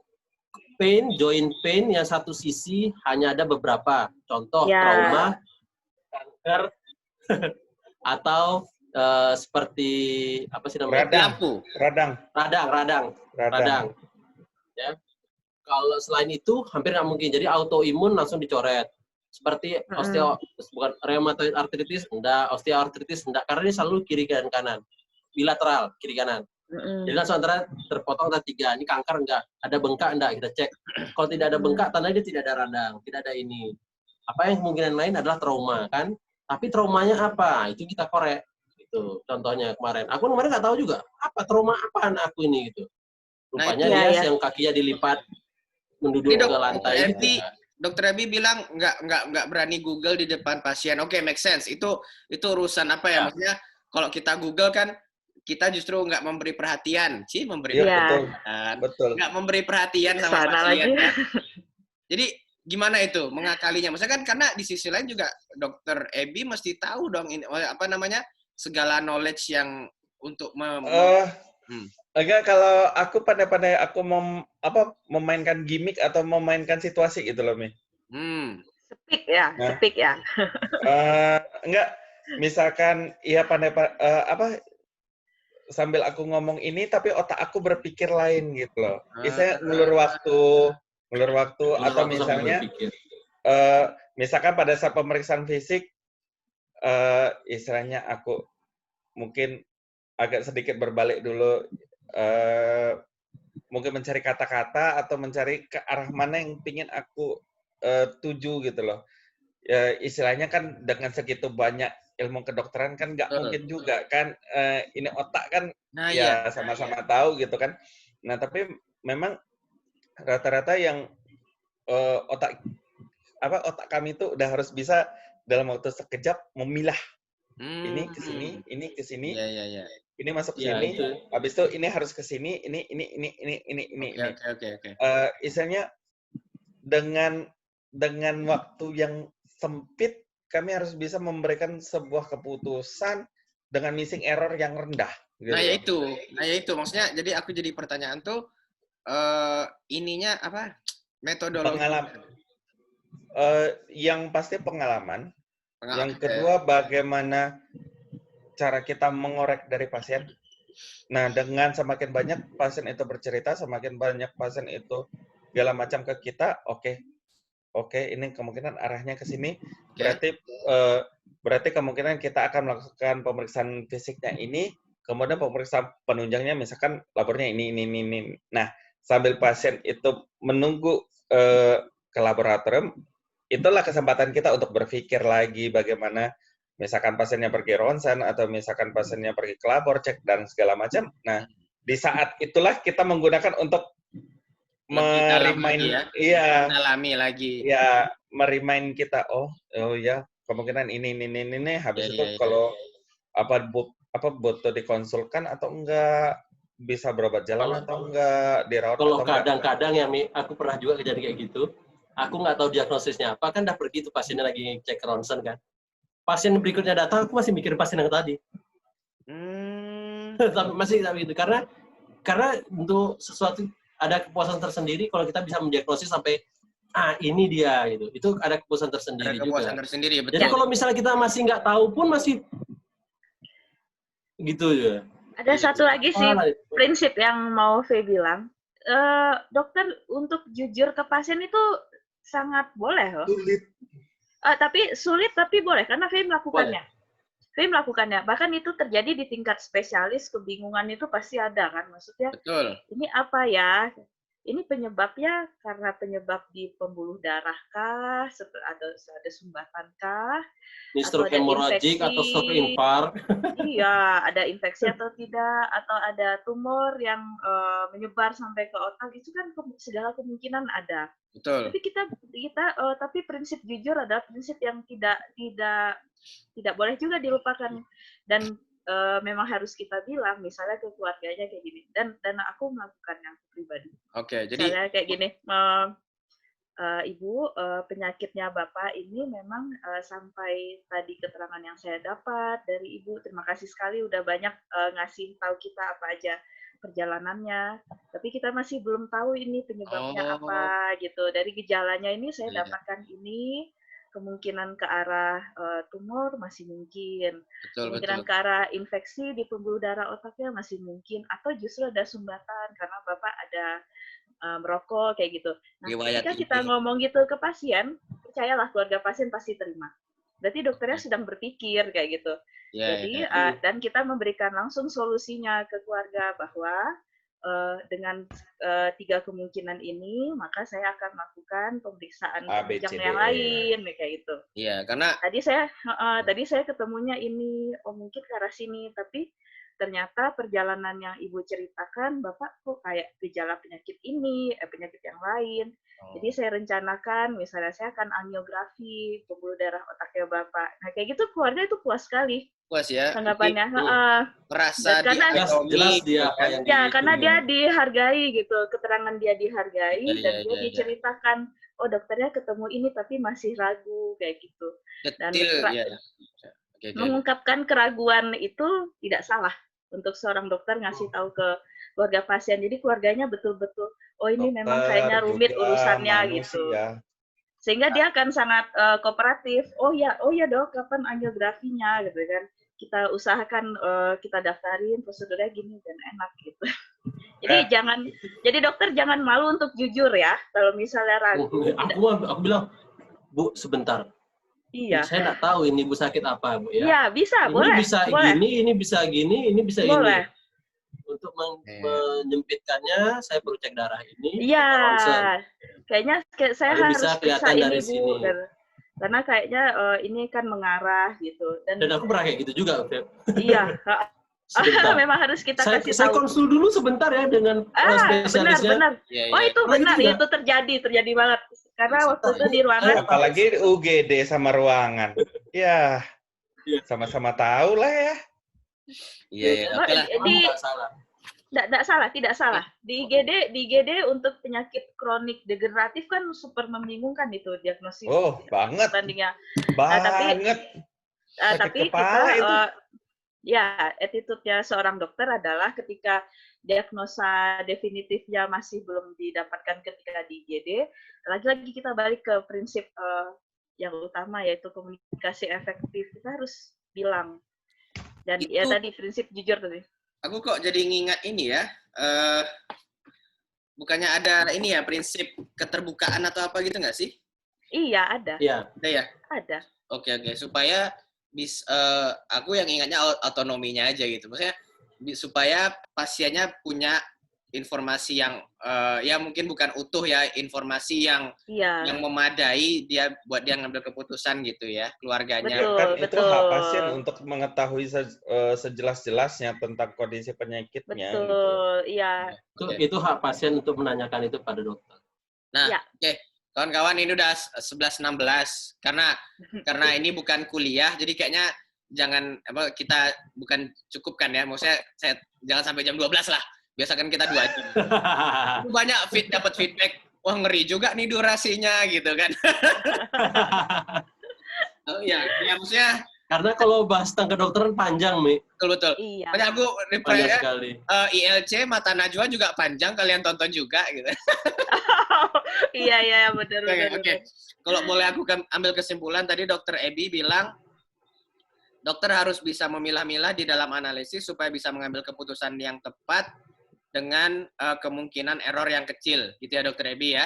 joint pain yang satu sisi hanya ada beberapa. Contoh trauma, kanker, atau seperti apa sih namanya? Radang. Ya. Kalau selain itu hampir nggak mungkin. Jadi autoimun langsung dicoret. Seperti bukan rheumatoid arthritis, enggak, osteoartritis enggak, karena ini selalu kiri dan kanan. Bilateral, kiri kanan. Jadi langsung antara terpotong antara 3. Ini kanker enggak? Ada bengkak enggak? Kita cek. Kalau tidak ada bengkak, tandanya dia tidak ada radang, tidak ada ini. Apa yang kemungkinan lain adalah trauma, kan? Tapi traumanya apa? Itu kita korek. Itu contohnya kemarin. Aku kemarin nggak tahu juga. Apa trauma apa anak aku ini gitu. Rupanya dia yang kakinya dilipat menduduk ke lantai gitu. Dokter Ebi bilang nggak berani Google di depan pasien. Oke, make sense. Itu urusan apa ya? Maksudnya kalau kita Google kan kita justru nggak memberi perhatian, betul. Nggak memberi perhatian sama pasien. Ya. Jadi gimana itu mengakalinya? Maksudnya kan karena di sisi lain juga Dokter Ebi mesti tahu dong ini apa namanya segala knowledge yang untuk Agak kalau aku pandai-pandai aku memainkan gimmick atau memainkan situasi gitu loh, Mi. Speak ya. Enggak, misalkan pandai sambil aku ngomong ini tapi otak aku berpikir lain gitu loh. Misalnya ngulur waktu atau misalnya misalkan pada saat pemeriksaan fisik istilahnya aku mungkin agak sedikit berbalik dulu, mungkin mencari kata-kata atau mencari ke arah mana yang pingin aku tuju gitu loh. Istilahnya kan dengan segitu banyak ilmu kedokteran kan nggak mungkin juga kan ini otak kan sama-sama tahu gitu kan. Nah tapi memang rata-rata yang otak kami itu udah harus bisa dalam waktu sekejap memilah ini ke sini, ini ke sini, ini masuk ke sini, habis itu ini harus ke sini, ini. Oke. Istilahnya dengan waktu yang sempit kami harus bisa memberikan sebuah keputusan dengan missing error yang rendah. Gitu. Nah ya itu maksudnya. Jadi aku jadi pertanyaan tuh ininya apa metodologi? Yang pasti pengalaman. Yang kedua bagaimana cara kita mengorek dari pasien. Nah dengan semakin banyak pasien itu bercerita, semakin banyak pasien itu segala macam ke kita, Oke, ini kemungkinan arahnya ke sini. Berarti kemungkinan kita akan melakukan pemeriksaan fisiknya ini, kemudian pemeriksaan penunjangnya misalkan labornya ini. Nah, sambil pasien itu menunggu ke laboratorium, itulah kesempatan kita untuk berpikir lagi bagaimana misalkan pasiennya pergi ronsen atau misalkan pasiennya pergi ke labor cek dan segala macam. Nah, di saat itulah kita menggunakan untuk mendalami lagi. Ya, merimain kita kemungkinan ini. Habis itu kalau butuh dikonsulkan atau enggak, bisa berobat jalan atau enggak, dirawat kalau kadang-kadang ya Mi, aku pernah juga kejadian kayak gitu. Aku nggak tahu diagnosisnya apa, kan udah pergi tuh pasiennya lagi cek ronsen kan. Pasien berikutnya datang, aku masih mikirin pasien yang tadi. Masih gitu karena untuk sesuatu ada kepuasan tersendiri kalau kita bisa mendiagnosis sampai ini dia gitu. Itu ada kepuasan tersendiri juga. Betul. Jadi kalau misalnya kita masih nggak tahu pun masih gitu ya. Ada satu lagi sih prinsip yang mau Faye bilang. Dokter untuk jujur ke pasien itu sangat boleh loh. Tapi sulit tapi boleh karena Faye melakukannya. Bahkan itu terjadi di tingkat spesialis, kebingungan itu pasti ada kan, maksudnya. Betul. Ini apa ya? Ini penyebabnya karena penyebab di pembuluh darah kah? Ada sumbatan kah? Ini stroke hemorragik atau stroke infar? Iya, ada infeksi atau tidak? Atau ada tumor yang menyebar sampai ke otak? Itu kan segala kemungkinan ada. Betul. Tapi tapi prinsip jujur adalah prinsip yang tidak boleh juga dilupakan dan memang harus kita bilang misalnya ke keluarganya kayak gini dan aku melakukannya pribadi. Oke, jadi misalnya kayak gini, Ibu, penyakitnya Bapak ini memang sampai tadi keterangan yang saya dapat dari Ibu, terima kasih sekali udah banyak ngasih tahu kita apa aja perjalanannya, tapi kita masih belum tahu ini penyebabnya apa gitu. Dari gejalanya ini saya dapatkan ini, kemungkinan ke arah tumor masih mungkin, kemungkinan ke arah infeksi di pembuluh darah otaknya masih mungkin, atau justru ada sumbatan karena Bapak ada merokok kayak gitu. Nah, ketika kita ngomong gitu ke pasien, percayalah keluarga pasien pasti terima. berarti dokternya sedang berpikir kayak gitu. Ya, Jadi ya. dan kita memberikan langsung solusinya ke keluarga bahwa dengan 3 kemungkinan ini, maka saya akan melakukan pemeriksaan A, B, penunjang C, D, yang E. lain kayak gitu. Iya, karena Tadi saya ketemunya ini, oh mungkin ke arah sini, tapi ternyata perjalanan yang Ibu ceritakan, Bapak kok kayak gejala penyakit ini, penyakit yang lain. Jadi saya rencanakan, misalnya saya akan angiografi pembuluh darah otaknya Bapak. Nah kayak gitu keluarga itu puas sekali puas ya, tanggapannya. merasa Karena jelas diayomi, dia gitu apa kan. yang ya, karena dia dihargai gitu, keterangan dia dihargai dan dia Ya. diceritakan, oh dokternya ketemu ini tapi masih ragu kayak gitu. Dan Detil, ya. Oke. mengungkapkan keraguan itu tidak salah untuk seorang dokter ngasih tahu ke keluarga pasien. Jadi keluarganya betul-betul, oh ini memang Dokter kayaknya rumit juga urusannya gitu. manusia. Sehingga dia akan sangat kooperatif. Oh ya dok, kapan angiografinya gitu kan. Kita usahakan kita daftarin prosedurnya gini dan enak gitu. Jadi dokter jangan malu untuk jujur ya. Kalau misalnya ragu. Aku bilang, Bu, sebentar. Iya. Saya nggak tahu ini Ibu sakit apa, Bu ya. Iya, bisa, ini boleh. Bisa boleh. ini bisa gini, ini bisa boleh. ini. Untuk menyempitkannya, saya perlu cek darah ini. Iya. Kayaknya saya harus bisa periksa kelihatan ini, dari Bu. sini. Karena kayaknya ini kan mengarah gitu. Dan aku pernah kayak gitu juga, Feb. Iya. Sebentar. Memang harus kita kasih tahu. Saya konsul dulu sebentar ya dengan spesialisnya. Benar. Ya. Oh itu benar, itu terjadi banget. Karena waktu itu di ruangan. Apalagi UGD sama ruangan. Ya, sama-sama tahu lah ya. Iya. Oke lah. Tidak salah. Di IGD untuk penyakit kronik degeneratif kan super membingungkan itu diagnosis. Oh, banget. Bandingnya. Tapi kita attitude-nya seorang dokter adalah ketika diagnosa definitifnya masih belum didapatkan ketika di IGD, lagi-lagi kita balik ke prinsip yang utama yaitu komunikasi efektif. Kita harus bilang. Dan ya tadi prinsip jujur tadi. Aku kok jadi ngingat ini ya, bukannya ada ini ya prinsip keterbukaan atau apa gitu nggak sih? Iya ada. Iya. Ada ya? Ada. Oke supaya aku yang ingatnya otonominya aja gitu, maksudnya supaya pasiennya punya informasi yang ya mungkin bukan utuh ya, informasi yang memadai buat dia ngambil keputusan gitu ya, keluarganya. Itu hak pasien untuk mengetahui sejelas-jelasnya tentang kondisi penyakitnya. Betul, iya. Itu hak pasien untuk menanyakan itu pada dokter. Nah, oke. Kawan-kawan ini udah 11.16 karena ini bukan kuliah, jadi kayaknya kita bukan cukupkan ya, maksudnya saya jangan sampai jam 12 lah. Biasakan kita 2 jam. Banyak dapat feedback, wah ngeri juga nih durasinya gitu kan. Oh iya, maksudnya karena kalau bahas tentang kedokteran panjang, Mi. Betul. Iya. Makanya aku reply ya, ILC Mata Najwa juga panjang, kalian tonton juga gitu. Iya, benar. Oke. Kalau boleh aku ambil kesimpulan, tadi Dokter Ebi bilang dokter harus bisa memilah-milah di dalam analisis supaya bisa mengambil keputusan yang tepat dengan kemungkinan error yang kecil, gitu ya Dokter Ebi ya?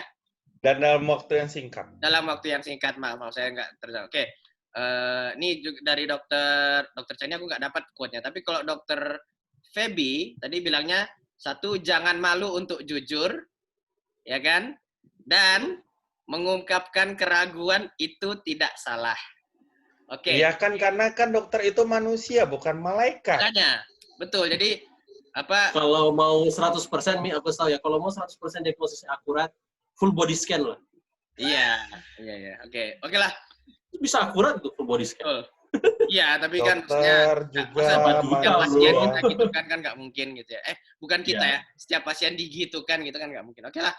Dan dalam waktu yang singkat. Dalam waktu yang singkat, maaf saya nggak terjawab. Oke, ini dari Dokter Chani aku nggak dapat quote-nya, tapi kalau Dokter Feby tadi bilangnya, 1, jangan malu untuk jujur, ya kan? Dan mengungkapkan keraguan itu tidak salah. Oke. Iya kan, karena kan dokter itu manusia, bukan malaikat. Makanya, betul. Jadi kalau mau 100% Mi, aku tahu ya, kalau mau 100% diagnosis akurat, full body scan lah. Iya. Oke lah. Bisa akurat tuh full body scan. Iya, tapi kan maksudnya setiap pasien kita gitu kan nggak mungkin gitu ya. Bukan kita ya. Setiap pasien digitukan gitu kan nggak mungkin. Oke lah.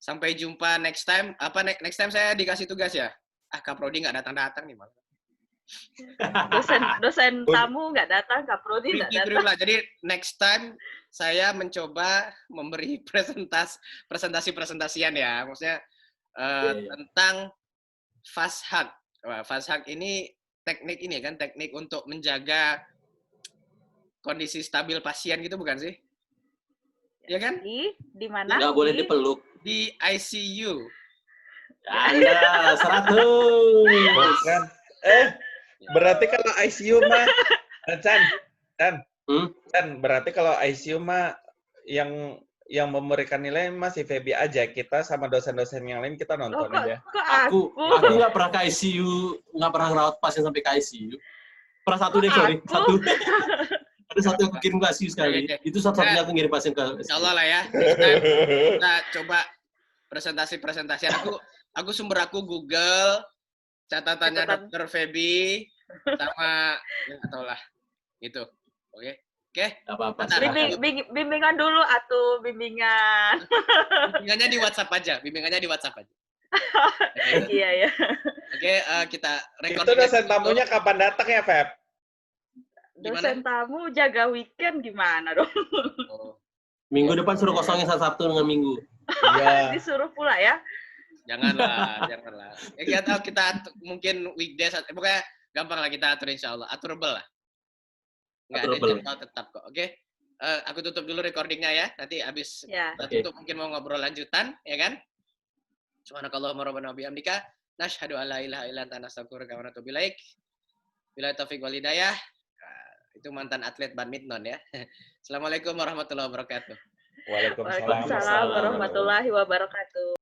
Sampai jumpa next time. Next time saya dikasih tugas ya? Kak Prodi nggak datang-datang nih malah. Dosen tamu nggak datang, Kak Prodi nggak datang. Jadi next time saya mencoba memberi presentasian ya, maksudnya tentang fast hug. Fast hug ini teknik untuk menjaga kondisi stabil pasien gitu bukan sih? Ya kan? Di mana? Nggak boleh dipeluk. Di ICU. Anda 100. Bukan. Berarti kalau ICU mah, Chan, Chan, berarti kalau ICU mah yang memberikan nilai masih Feby aja. Kita sama dosen-dosen yang lain kita nonton aja. Kok Aku nggak pernah ke ICU, nggak pernah ngerawat pasien sampai ke ICU. Pernah satu deh, sorry. Satu. Ada satu yang kirim ke ICU sekali. Itu satu-satunya aku ngirim pasien ke ICU. Insya Allah lah ya. Kita coba presentasi. Aku sumber aku Google, catatannya Dr. Feby, sama ya nggak tahu lah. Gitu. Oke. Apa-apa. Bimbingan dulu atau bimbingan. Bimbingannya di WhatsApp aja. Iya ya. Oke, kita Itu dosen tamunya kapan datang ya, Feb? Dosen tamu jaga weekend gimana dong? Minggu depan suruh kosongin Sabtu dengan Minggu. Iya. Disuruh pula ya. Janganlah. Ya kita mungkin weekdays, pokoknya gampang lah kita atur insya Allah. Aturable lah. Nggak ada jadwal tetap kok. Oke. Aku tutup dulu recordingnya ya. Nanti habis kita tutup mungkin mau ngobrol lanjutan, ya kan? Subhanakallahumma rabbana wa bihamdika nasyhadu an la ilaha illa anta nastaghfiruka wa natubu ilaik. Billahi taufiq wal hidayah. Itu mantan atlet badminton ya. Assalamualaikum warahmatullahi wabarakatuh. Waalaikumsalam Waalaikumsalam warahmatullahi wabarakatuh.